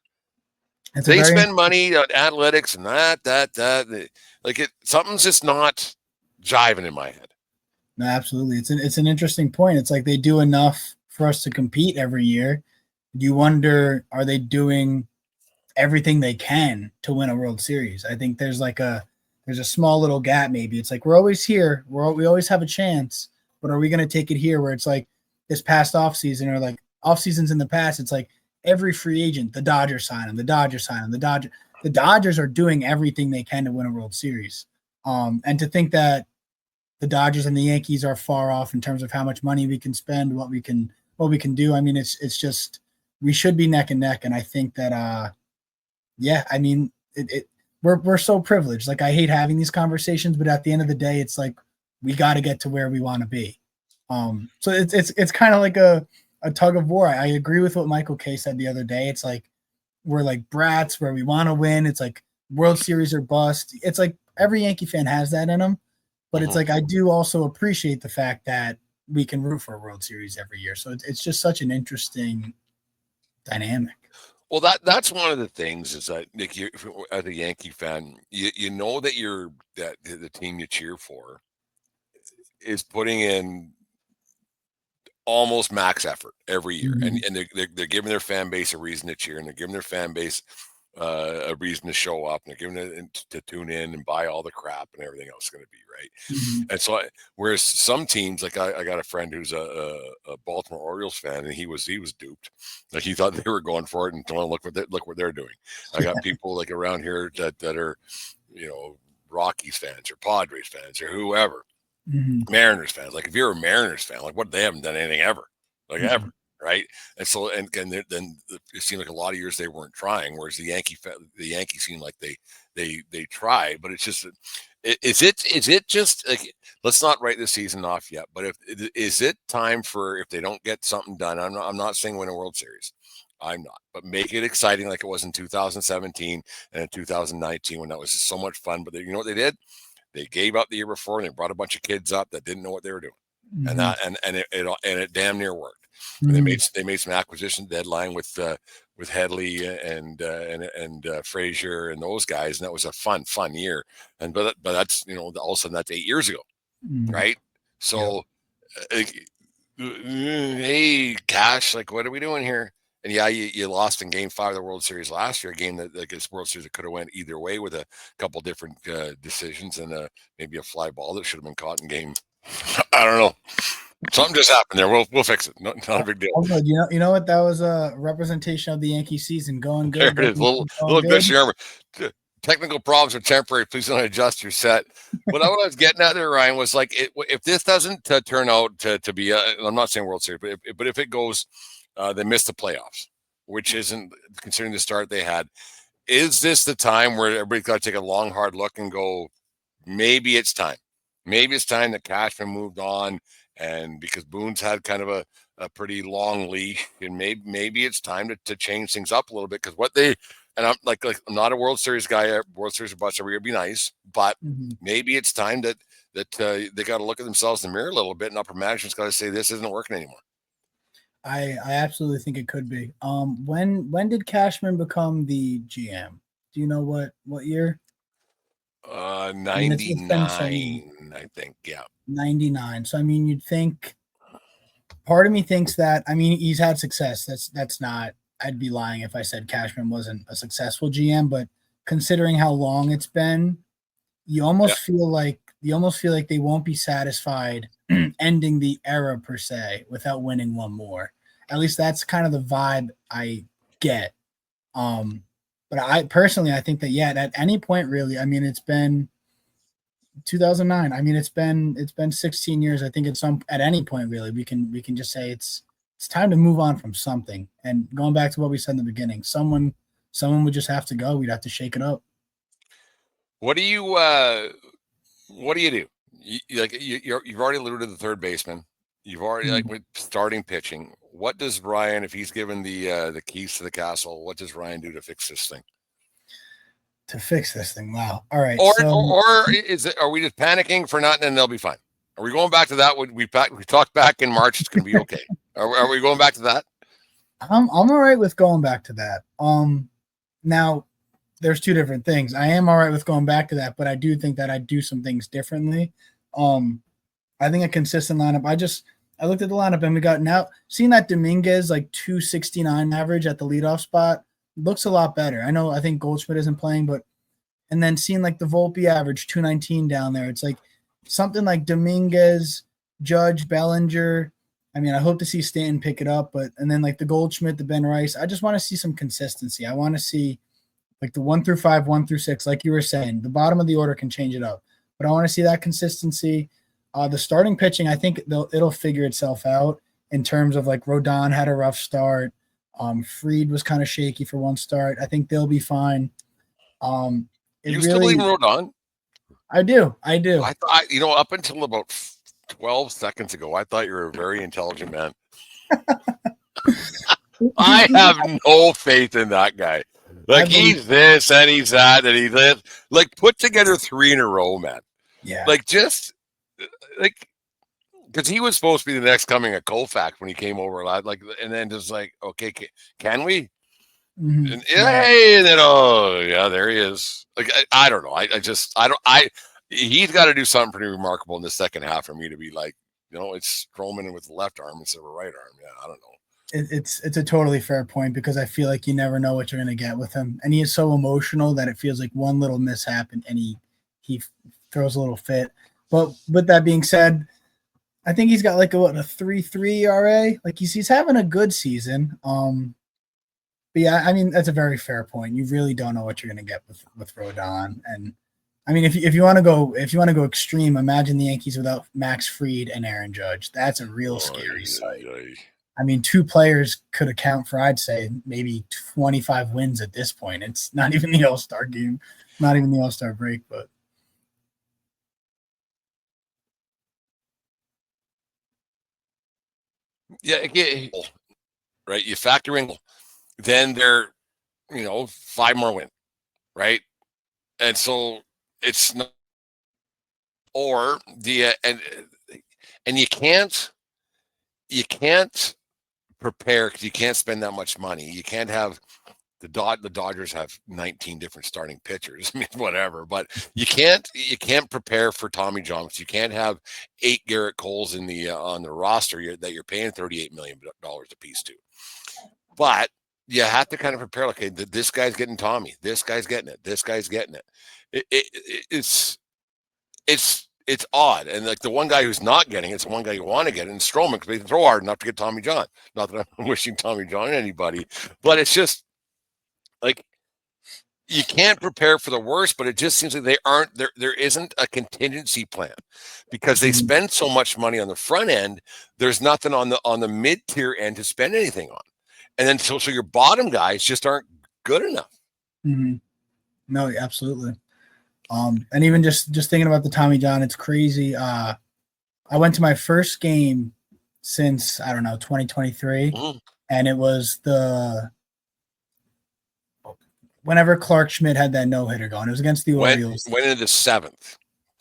They spend money on analytics and that. Like something's just not jiving in my head. No, absolutely. It's an interesting point. It's like they do enough for us to compete every year. You wonder, are they doing everything they can to win a World Series? I think there's a small little gap. Maybe it's like we're always here. We always have a chance, but are we going to take it here? Where it's like this past offseason or like off seasons in the past, it's like every free agent, the Dodgers sign them, the Dodgers sign them, the Dodgers are doing everything they can to win a World Series. And to think that the Dodgers and the Yankees are far off in terms of how much money we can spend, what we can do. I mean, it's just we should be neck and neck. And I think that yeah, I mean, we're so privileged. Like I hate having these conversations, but at the end of the day, it's like we got to get to where we want to be. So it's kind of like a tug of war. I agree with what Michael Kay said the other day. It's like we're like brats where we want to win. It's like World Series or bust. It's like every Yankee fan has that in them. But it's like I do also appreciate the fact that we can root for a World Series every year. So it's just such an interesting dynamic. Well, that's one of the things is that Nick, as a Yankee fan, you know that that the team you cheer for is putting in almost max effort every year, Mhm. and they're giving their fan base a reason to cheer, and they're giving their fan base a reason to show up, and they're giving it to tune in and buy all the crap and everything else is going to be right. Mhm. And so, whereas some teams, like I got a friend who's a Baltimore Orioles fan, and he was duped. Like he thought they were going for it, and look what they're doing. I got people like around here that are, Rockies fans or Padres fans or whoever, Mhm. Mariners fans. Like if you're a Mariners fan, like what, they haven't done anything ever, like ever, Mhm. right? And so then it seemed like a lot of years they weren't trying, whereas the Yankees seemed like they tried, but it's just. Is it just like, let's not write the season off yet, but is it time for, if they don't get something done, I'm not saying win a World Series, I'm not, but make it exciting like it was in 2017 and in 2019 when that was just so much fun. But you know what they did? They gave up the year before and they brought a bunch of kids up that didn't know what they were doing, and Mhm. that and it damn near worked. And Mhm. they made some acquisition deadline with Headley and Frazier and those guys, and that was a fun year. And but that's, all of a sudden that's 8 years ago, Mhm. right? Yep. So, uh, hey, Cash, like what are we doing here? And yeah, you lost in Game 5 of the World Series last year, a game that, like, this World Series, that could have went either way with a couple different decisions and maybe a fly ball that should have been caught in game. I don't know. Something just happened there. We'll fix it. Not a big deal. Oh, good. You know what? That was a representation of the Yankee season. Going There good. it is. Doesn't Little keep going little good. glitch in your armor. Technical problems are temporary. Please don't adjust your set. What I was getting at there, Ryan, was like, if this doesn't turn out to be, I'm not saying World Series, but if it goes, they miss the playoffs, which isn't, considering the start they had. Is this the time where everybody's got to take a long, hard look and go, maybe it's time? Maybe it's time that Cashman moved on, and because Boone's had kind of a pretty long leash, and maybe it's time to change things up a little bit, because what they, and I'm like I'm not a World Series guy. World Series or bust every year would be nice, but Mhm. maybe it's time that they got to look at themselves in the mirror a little bit, and upper management's got to say this isn't working anymore. I absolutely think it could be. When did Cashman become the GM? Do you know what year? I mean, it's been so long. 99, I think. Yeah. 99. So I mean, you'd think part of me thinks that, I mean, he's had success. That's not, I'd be lying if I said Cashman wasn't a successful GM, but considering how long it's been, Yeah. you almost feel like they won't be satisfied ending the era per se without winning one more. At least that's kind of the vibe I get. Um, but I personally, I think that, yeah, at any point really, I mean, it's been 2009. I mean, it's been 16 years. I think at any point really, we can just say it's time to move on from something. And going back to what we said in the beginning, someone would just have to go. We'd have to shake it up. What do you do? You've already alluded to the third baseman. You've already, like, Mm. with starting pitching. What does Ryan, if he's given the keys to the castle, what does Ryan do to fix this thing? To fix this thing. Wow. All right. Or So are we just panicking for nothing and they'll be fine? Are we going back to that? We talked back in March. It's going to be okay. Are we going back to that? I'm all right with going back to that. Now there's two different things. I am all right with going back to that, but I do think that I do some things differently. Um, I think a consistent lineup. I looked at the lineup and we got now seeing that Dominguez like 269 average at the leadoff spot looks a lot better. I think Goldschmidt isn't playing, but and then seeing like the Volpe average 219 down there, it's like something like Dominguez, Judge, Bellinger. I mean, I hope to see Stanton pick it up, but and then like the Goldschmidt, the Ben Rice. I just want to see some consistency. I want to see like the 1 through 5, 1 through 6, like you were saying. The bottom of the order can change it up, but I want to see that consistency. The starting pitching, I think it'll figure itself out in terms of like Rodon had a rough start. Fried was kind of shaky for one start. I think they'll be fine. You still believe in Rodon? I do. I thought, up until about 12 seconds ago, I thought you were a very intelligent man. I have no faith in that guy. Like, he's this and he's that and he's this. Like, put together 3 in a row, man. Yeah. Like, because he was supposed to be the next coming of Koufax when he came over, like, and then just like, okay, can we? Mm-hmm. And, hey, and then there he is. Like, I don't know. He's got to do something pretty remarkable in the second half for me to be like, it's Stroman with the left arm instead of a right arm. Yeah, I don't know. It's a totally fair point because I feel like you never know what you're going to get with him, and he is so emotional that it feels like one little mishap and he throws a little fit. But with that being said, I think he's got like a 3.3 ERA. Like he's having a good season. But yeah, I mean that's a very fair point. You really don't know what you're going to get with Rodon. And I mean, if you want to go extreme, imagine the Yankees without Max Fried and Aaron Judge. That's a real scary sight. I mean, 2 players could account for, I'd say, maybe 25 wins at this point. It's not even the All-Star game, not even the All-Star break, but. Yeah, right. You factor in, then they're, 5 more wins, right? And so it's not, or and you can't prepare because you can't spend that much money. You can't have the Dodgers have 19 different starting pitchers. I mean, whatever, but you can't prepare for Tommy John because you can't have 8 Garrett Coles in the on the roster that you're paying $38 million a piece to. But you have to kind of prepare. Okay, this guy's getting Tommy. This guy's getting it. This guy's getting it. It's odd. And like the one guy who's not getting it's the one guy you want to get, and Stroman, because they can throw hard enough to get Tommy John. Not that I'm wishing Tommy John anybody, but it's just like you can't prepare for the worst, but it just seems like there isn't a contingency plan because they spend so much money on the front end. There's nothing on the mid-tier end to spend anything on. And then so your bottom guys just aren't good enough. Mm-hmm. No, absolutely. And even just thinking about the Tommy John, it's crazy. I went to my first game since, 2023, and it was whenever Clark Schmidt had that no-hitter going. It was against the Orioles. Went into the 7th.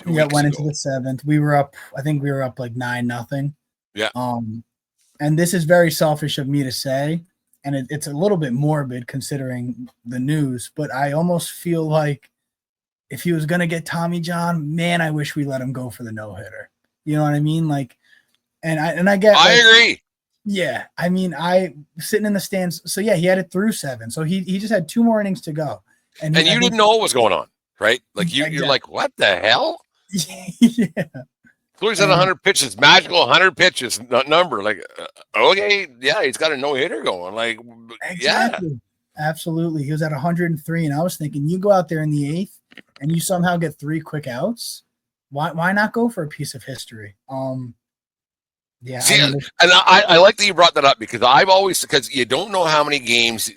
Yeah, went into the 7th. We were up, I think we were up like 9-0. Yeah. And this is very selfish of me to say, and it's a little bit morbid considering the news, but I almost feel like if he was going to get Tommy John, man, I wish we let him go for the no-hitter. You know what I mean? Like, and I get. I agree. Yeah, I mean, I sitting in the stands. So yeah, he had it through 7. So he just had 2 more innings to go. And you didn't know what was going on, right? Like you're like, what the hell? Yeah. So he's at 100 pitches, magical 100 pitches number. Like, okay, yeah, he's got a no-hitter going. Like, exactly. Yeah. Absolutely. He was at 103, and I was thinking, you go out there in the 8th, and you somehow get 3 quick outs. Why not go for a piece of history? Yeah. See, and I like that you brought that up because you don't know how many games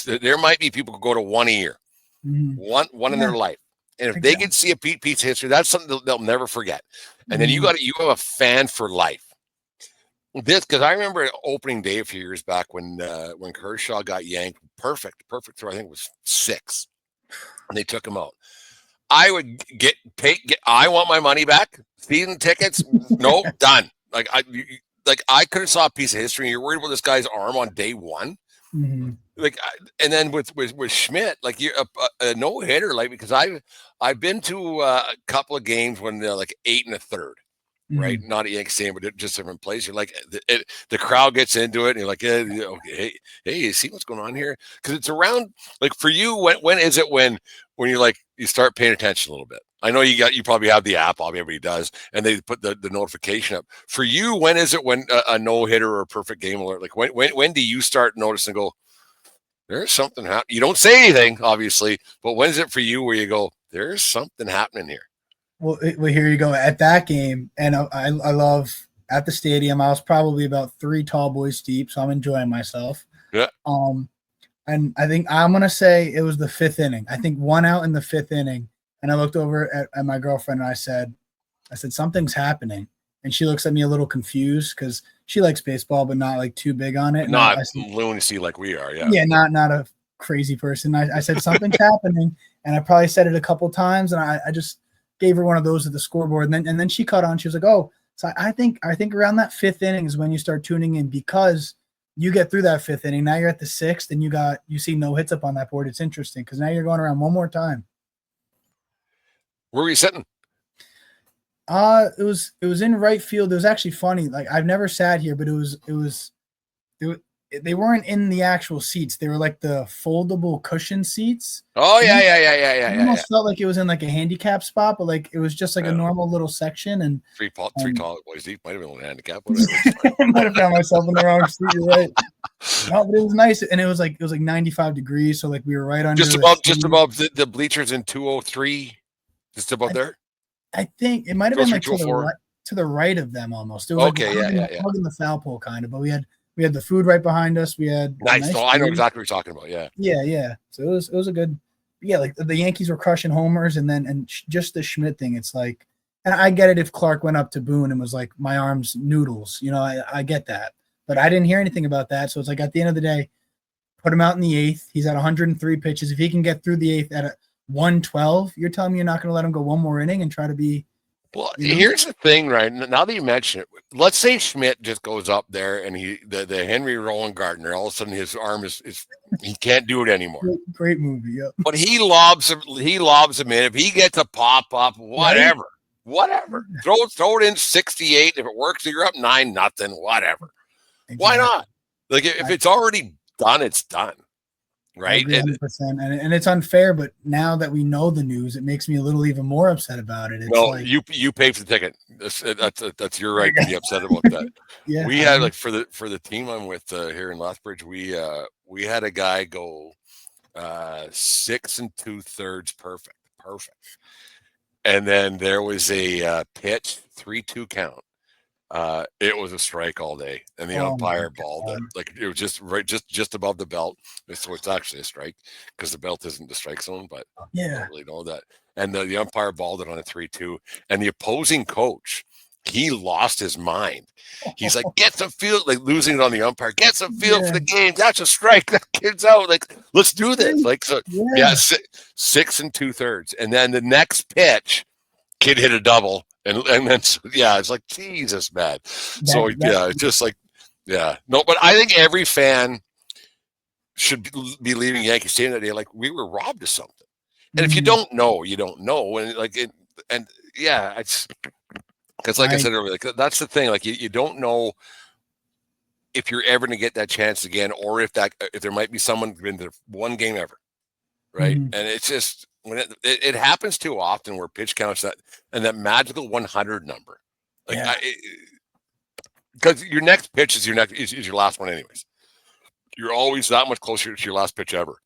there might be people who go to 1 a year, one in their life. And if they can see a piece of history, that's something they'll never forget. And then you have a fan for life. Because I remember opening day a few years back when Kershaw got yanked, perfect throw. I think it was 6, and they took him out. I would I want my money back. Season tickets, no, done. Like I could have saw a piece of history. And you're worried about this guy's arm on day 1. Mm-hmm. Like, and then with Schmidt, like you're a no hitter, like because I've been to a couple of games when they're like 8 1/3, right? Not a Yankee Stadium, but just different place. You're like, the crowd gets into it, and you're like, hey, see what's going on here? Because it's around, like, for you, when is it when you're like, you start paying attention a little bit? I know you probably have the app, everybody does, and they put the notification up. For you, when is it when a no-hitter or a perfect game alert? Like, when do you start noticing and go, there's something happening? You don't say anything, obviously, but when is it for you where you go, there's something happening here? Well, here you go. At that game, and I love at the stadium, I was probably about 3 tall boys deep, so I'm enjoying myself. Yeah. And I think I'm going to say it was the 5th inning. I think 1 out in the 5th inning, and I looked over at my girlfriend, and I said, something's happening. And she looks at me a little confused because she likes baseball, but not like too big on it. Not lunacy like we are, yeah. Yeah, not a crazy person. I said, something's happening, and I probably said it a couple times, and I just gave her one of those at the scoreboard, and then she caught on. She was like, "Oh, so I think around that 5th inning is when you start tuning in, because you get through that 5th inning. Now you're at the 6th, and you see no hits up on that board. It's interesting because now you're going around one more time." Where were you sitting? It was in right field. It was actually funny. Like, I've never sat here, but they weren't in the actual seats. They were like the foldable cushion seats. Oh, yeah. It almost felt like it was in like a handicap spot, but like it was just like a normal little section. And three tall boys deep. Might have been a handicap. Whatever. Might have found myself in the wrong seat. You're right. No, but it was nice, and it was like 95 degrees, so like we were right under just above the bleachers in 203. Just above there. I think it might have been like to the right of them almost. It was okay, like hugging the foul pole kind of, but we had the food right behind us. We had nice. I know exactly what you're talking about. Yeah. Yeah. So it was a good. Yeah, like the Yankees were crushing homers, and just the Schmidt thing. It's like, and I get it if Clark went up to Boone and was like, "My arm's noodles," I get that, but I didn't hear anything about that. So it's like, at the end of the day, put him out in the 8th. He's at 103 pitches. If he can get through the 8th at 112, you're telling me you're not going to let him go one more inning and try to be. Well, here's the thing, right? Now that you mention it, let's say Schmidt just goes up there and the Henry Rowan Gardner, all of a sudden his arm is he can't do it anymore. Great movie, yeah. But he lobs him in. If he gets a pop up, whatever. Throw it in 68. If it works, you're up 9-0. Whatever. Exactly. Why not? Like, if it's already done, it's done. Right. 100%. And it's unfair, but now that we know the news, it makes me a little even more upset about it. It's you pay for the ticket. That's your right to be upset about that. Yeah. We had, like, for the team I'm with here in Lethbridge, we had a guy go 6 2/3 perfect. And then there was a pitch 3-2 count. It was a strike all day, and the umpire balled it. Like, it was just above the belt. So it's actually a strike because the belt isn't the strike zone, but I don't really know that. And the umpire balled it on a 3-2, and the opposing coach, he lost his mind. He's like, get some feel, like losing it on the umpire. Get some feel for the game. That's a strike. That kid's out. Like, let's do this. Like, so 6 2/3, and then the next pitch, kid hit a double. And then, it's like, Jesus, man. It's just like, no, but I think every fan should be leaving Yankee Stadium that day like we were robbed of something. And if you don't know, you don't know. And it's because, like I said earlier, like, that's the thing. Like, you don't know if you're ever going to get that chance again, or if there might be someone in the one game ever, right? And it's just. When it happens too often where pitch counts that magical 100 number, like, because your next pitch is your last one anyways. You're always that much closer to your last pitch ever.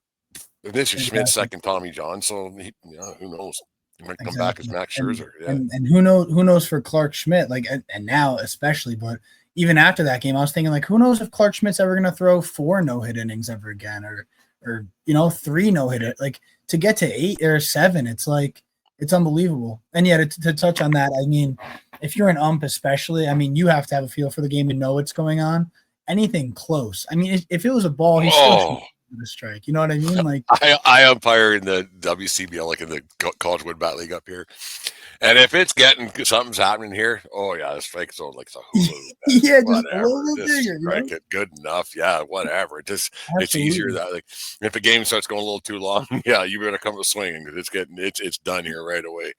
And this is Schmidt's second Tommy John, so who knows? He might come back as Max Scherzer. And who knows for Clark Schmidt, like, and now especially, but even after that game, I was thinking, like, who knows if Clark Schmidt's ever going to throw 4 no-hit innings ever again, or 3 no-hit, like, to get to 8 or 7, it's like, it's unbelievable. And to touch on that, I mean, if you're an ump especially, I mean, you have to have a feel for the game and know what's going on. Anything close, I mean, if it was a ball, he's still the strike. You know what I mean? Like, I umpire in the WCBL, like in the College Wood Bat League up here, And if it's getting something's happening here, oh yeah, the strike zone like a Hulu. Yeah, just a Whatever. little bit Just bigger. strike it good enough. Yeah, whatever. It's easier Absolutely. that like if a game starts going a little too long, yeah, you better come to swinging because it's done here right away.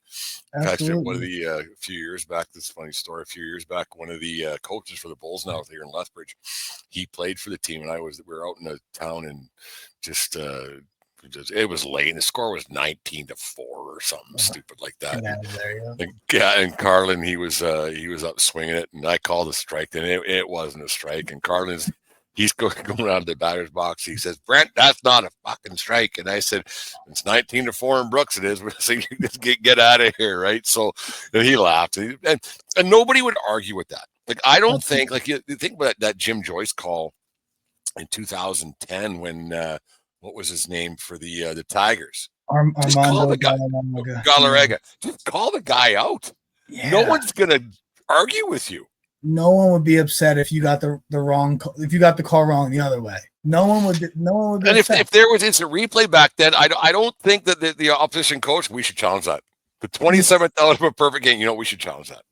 In fact, one of Absolutely. the a few years back, this is a funny story. A few years back, one of the coaches for the Bulls now here in Lethbridge, he played for the team, and we were out in a town and just it was late, and the score was 19-4 or something stupid like that. Get out of there, yeah. And Carlin, he was up swinging it, and I called a strike, and it wasn't a strike. And he's going around the batter's box. He says, "Brent, that's not a fucking strike." And I said, "It's 19-4 in Brooks. It is." So you just get out of here, right? So, and he laughed, and nobody would argue with that. Like I don't think like you think about that Jim Joyce call in 2010 when what was his name for the Tigers? Just call Armando the guy Galarraga. Just call the guy out. Yeah. No one's gonna argue with you. No one would be upset if you got the call wrong the other way. No one would be And upset. if there was instant replay back then, I don't think that the opposition coach, we should challenge that. The 27th out of a perfect game, we should challenge that.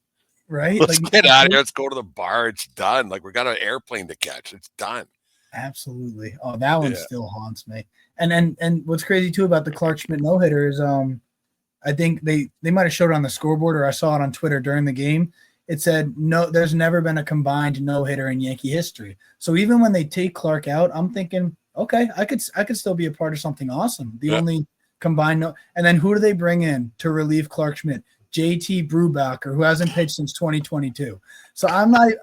Right? Let's get out of here. Let's go to the bar. It's done. Like we got an airplane to catch. It's done. Absolutely. Oh, that one still haunts me. And what's crazy too about the Clark Schmidt no-hitter is I think they might have showed it on the scoreboard, or I saw it on Twitter during the game. It said no, there's never been a combined no-hitter in Yankee history. So even when they take Clark out, I'm thinking, okay, I could still be a part of something awesome. The only combined and then who do they bring in to relieve Clark Schmidt? JT Brubaker, who hasn't pitched since 2022. So I got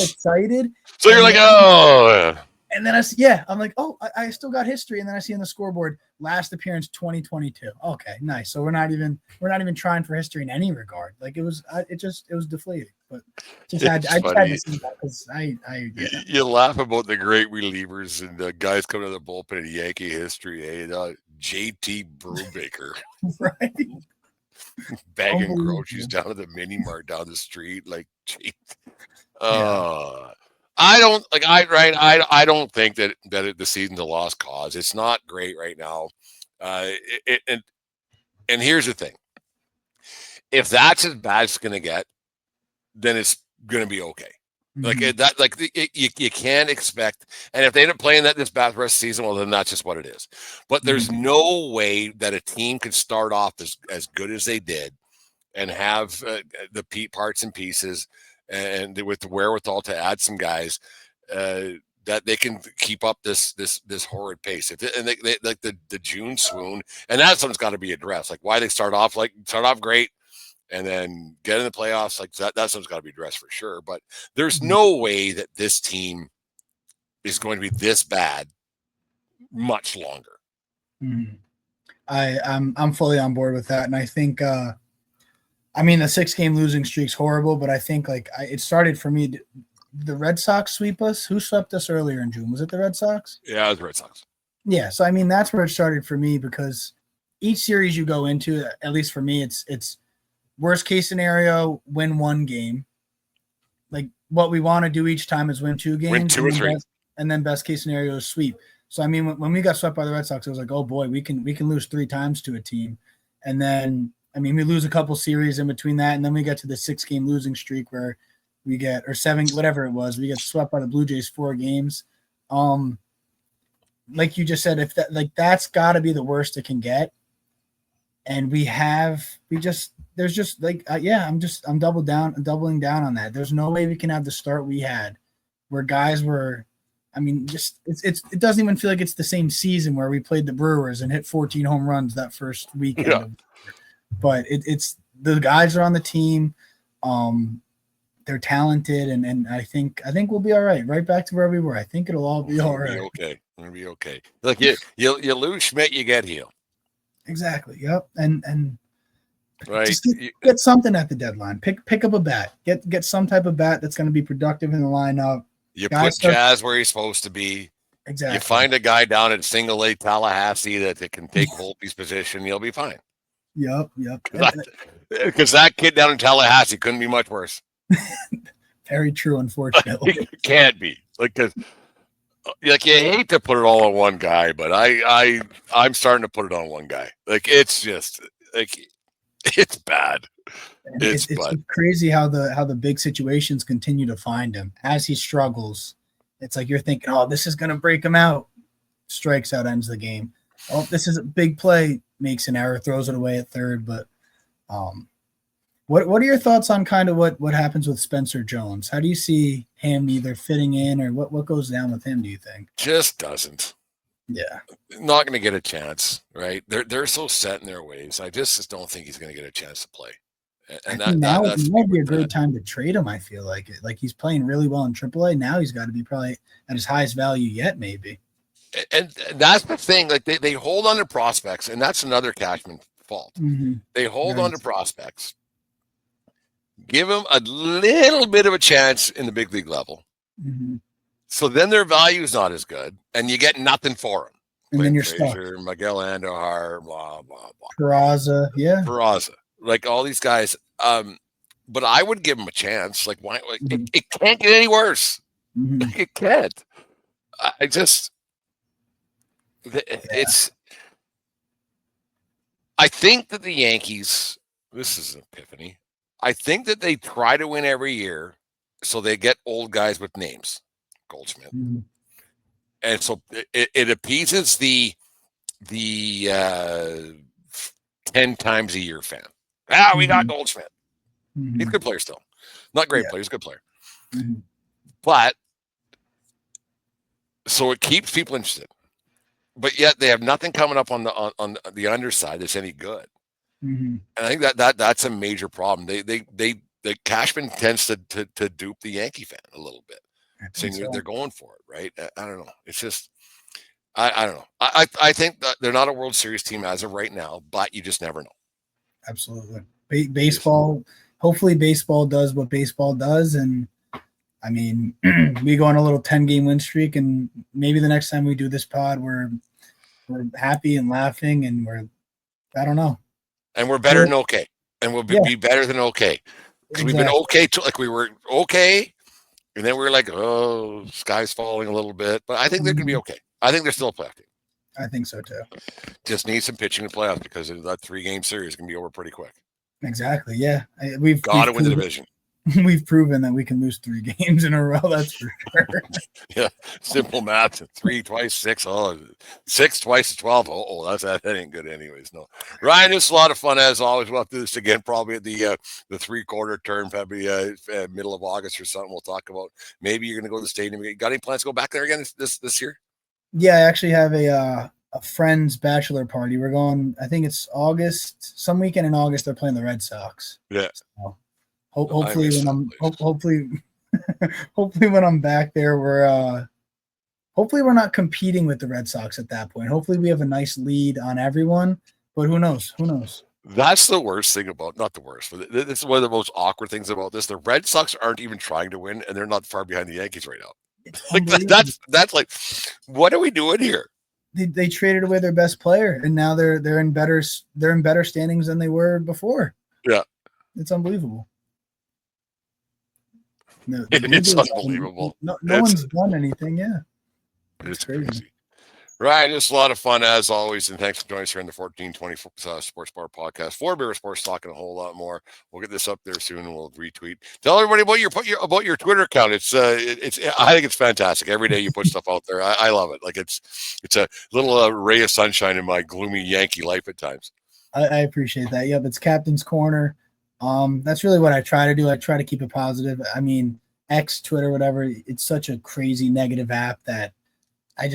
excited. So you're like, oh, and then I'm like, oh, I still got history. And then I see on the scoreboard, last appearance 2022. Okay, nice. So we're not even trying for history in any regard. Like it was deflating. But I just had to see that because you laugh about the great relievers and the guys coming to the bullpen in Yankee history. JT Brubaker, right? Bagging groceries down at the mini mart down the street, like, geez. I don't think that the season's a lost cause. It's not great right now. And here's the thing: if that's as bad as it's going to get, then it's going to be okay. Mm-hmm. You can't expect, and if they end up playing this bad the rest of the season, well, then that's just what it is. But there's no way that a team could start off as good as they did and have the parts and pieces and with the wherewithal to add some guys that they can keep up this horrid pace. And they like the June swoon, and that's something's got to be addressed. Like why they start off great. And then get in the playoffs, like that's something's got to be addressed for sure. But there's no way that this team is going to be this bad much longer. Mm-hmm. I'm fully on board with that, and I think the 6-game losing streak's horrible, but I think it started for me. The Red Sox sweep us. Who swept us earlier in June? Was it the Red Sox? Yeah, it was the Red Sox. Yeah, so that's where it started for me because each series you go into, at least for me, it's worst case scenario, win one game. Like what we want to do each time is win 2 games. Win 2 or 3. And then best case scenario is sweep. So when we got swept by the Red Sox, it was like, oh boy, we can lose 3 times to a team. And then we lose a couple series in between that, and then we get to the 6-game losing streak where we get, or 7, whatever it was, we get swept by the Blue Jays 4 games. Like you just said, if that's got to be the worst it can get. And I'm doubling down on that. There's no way we can have the start we had where guys were, it doesn't even feel like it's the same season where we played the Brewers and hit 14 home runs that first weekend. Yeah. But it's the guys are on the team. They're talented, and I think we'll be all right back to where we were. I think it'll all be all right. It'll be okay. Look, you lose Schmidt, you get Heel. Exactly. Yep. And right. Just get something at the deadline. Pick up a bat. Get some type of bat that's going to be productive in the lineup. You put Jazz where he's supposed to be. Exactly. You find a guy down at Single A Tallahassee that can take Volpe's position. You'll be fine. Yep. Because that kid down in Tallahassee couldn't be much worse. Very true. Unfortunately, it can't be because. You hate to put it all on one guy, but I'm starting to put it on one guy. Like it's just like It's bad. And It's it's bad. crazy how the big situations continue to find him as he struggles. It's like you're thinking, oh, this is gonna break him out. Strikes out, ends the game. Oh, this is a big play, makes an error, throws it away at third. But what are your thoughts on kind of what happens with Spencer Jones? How do you see him either fitting in, or what goes down with him, do you think? Just doesn't. Yeah. Not going to get a chance, right? They're so set in their ways. I just don't think he's going to get a chance to play. And I think now that's might be a great time to trade him. I feel like it. Like he's playing really well in AAA. Now he's got to be probably at his highest value yet, maybe. And that's the thing. Like they hold on to prospects, and that's another Cashman fault. Mm-hmm. They hold on to prospects. Give them a little bit of a chance in the big league level. Mm-hmm. So then their value is not as good, and you get nothing for them. And then you're Frazier, stuck. Miguel Andujar, blah, blah, blah. Peraza, yeah. Peraza, like all these guys. But I would give them a chance. Like, why? Like, Mm-hmm. it can't get any worse. Mm-hmm. Like, it can't. I just, it's, I think that the Yankees, this is an epiphany. I think that they try to win every year, so they get old guys with names, Goldschmidt, and so it appeases the 10 times a year fan. We got Goldschmidt. He's a good player still, not great player. He's a good player, but so it keeps people interested. But yet they have nothing coming up on the underside that's any good. And I think that's a major problem. The Cashman tends to dupe the Yankee fan a little bit, saying they're going for it, right? I don't know. It's just I don't know. I think that they're not a World Series team as of right now, but you just never know. Absolutely. Baseball. Hopefully, baseball does what baseball does, and I mean, we go on a little 10-game win streak, and maybe the next time we do this pod, we're happy and laughing, and I don't know. And we're better than okay. And we'll be better than okay. Because we've been okay, like we were okay, and then we were like, oh, sky's falling a little bit. But I think they're going to be okay. I think they're still a playoff team. I think so, too. Just need some pitching in the playoffs because that 3-game series is going to be over pretty quick. Exactly, yeah. We've got to win the division. We've proven that we can lose 3 games in a row. That's for sure. Yeah, simple math. 3 twice, 6. Oh, 6 twice, 12. Oh, that ain't good, anyways. No, Ryan, it's a lot of fun as always. We'll have to do this again, probably at the 3/4 turn, probably middle of August or something. We'll talk about maybe you're going to go to the stadium. You got any plans to go back there again this year? Yeah, I actually have a friend's bachelor party. We're going. I think it's August. Some weekend in August, they're playing the Red Sox. Yeah. So, hopefully when I'm back there, hopefully we're not competing with the Red Sox at that point. Hopefully we have a nice lead on everyone, but who knows? That's the worst thing about, not the worst, but this is one of the most awkward things about this. The Red Sox aren't even trying to win, and they're not far behind the Yankees right now. Like that's like, what are we doing here? They traded away their best player, and now they're in better standings than they were before. Yeah, it's unbelievable. It's unbelievable. No one's done anything. Yeah, it's crazy. Right, it's a lot of fun as always, and thanks for joining us here in the 1420 Sports Bar Podcast. 4 Beer Sports, talking a whole lot more. We'll get this up there soon, and we'll retweet. Tell everybody about your Twitter account. It's I think it's fantastic. Every day you put stuff out there. I love it. Like it's a little ray of sunshine in my gloomy Yankee life at times. I appreciate that. Yep, it's Captain's Corner. That's really what I try to do. I try to keep it positive. I mean, X, Twitter, whatever. It's such a crazy negative app that I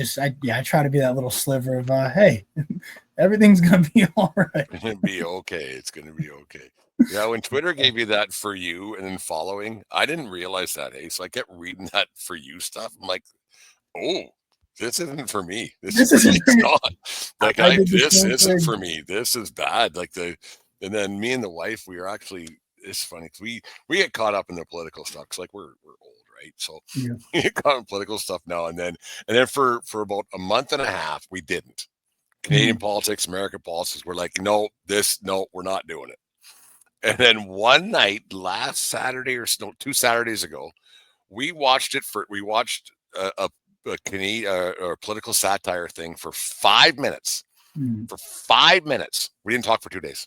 try to be that little sliver of hey, everything's gonna be all right. It's gonna be okay. It's gonna be okay. Yeah, when Twitter gave you that for you and then following, I didn't realize that. Hey, so I kept reading that for you stuff. I'm like, oh, this isn't for me. This isn't not. Like this isn't for me. This is bad. Like and then me and the wife, we were actually. It's funny because we get caught up in the political stuff because like we're old. Right. So we get caught in political stuff now and then for about a month and a half, we didn't. Canadian politics, American politics, we're like, no, we're not doing it. And then one night, last Saturday or 2 Saturdays ago, we watched a Canadian political satire thing for 5 minutes. For 5 minutes. We didn't talk for 2 days.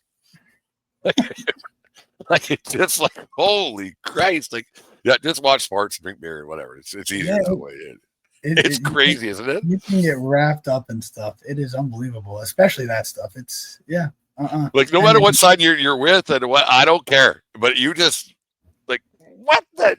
Like it's just like, holy Christ. Like, yeah, just watch sports, drink beer, whatever. It's easier that way. It's crazy, isn't it? You can get wrapped up in stuff. It is unbelievable, especially that stuff. It's like no matter what side you're with and what, I don't care. But you just like, what the?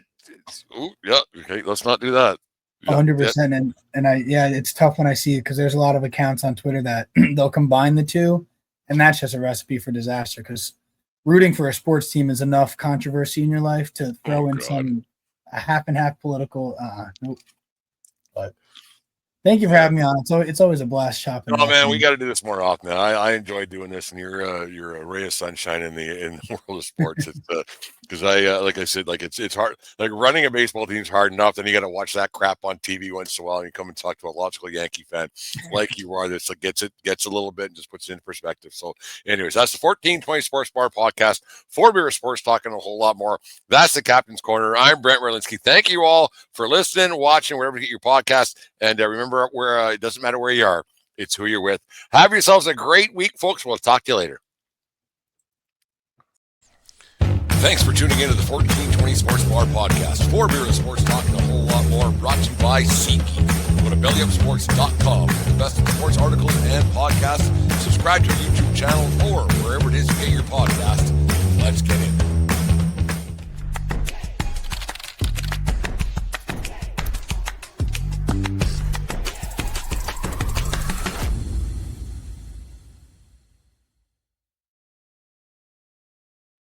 Yeah, okay, let's not do that. 100%. And it's tough when I see it because there's a lot of accounts on Twitter that they'll combine the two, and that's just a recipe for disaster. Because rooting for a sports team is enough controversy in your life to throw in a half and half political. Nope. But thank you for having me on. It's always a blast shopping. Oh man, we got to do this more often. I enjoy doing this, and you're a ray of sunshine in the world of sports. It's because like I said, like it's hard. Like running a baseball team is hard enough. Then you got to watch that crap on TV once in a while, and you come and talk to a logical Yankee fan like you are. That's like gets a little bit and just puts it in perspective. So, anyways, that's the 1420 Sports Bar podcast. 4 beer sports talking a whole lot more. That's the Captain's Corner. I'm Brent Radlinsky. Thank you all for listening, watching, wherever you get your podcast, and remember where it doesn't matter where you are. It's who you're with. Have yourselves a great week, folks. We'll talk to you later. Thanks for tuning into the 1420 Sports Bar podcast. 4 beer sports talking a whole lot more. Brought to you by SeatGeek. Go to bellyupsports.com for the best of sports articles and podcasts. Subscribe to our YouTube channel or wherever it is you get your podcast. Let's get in.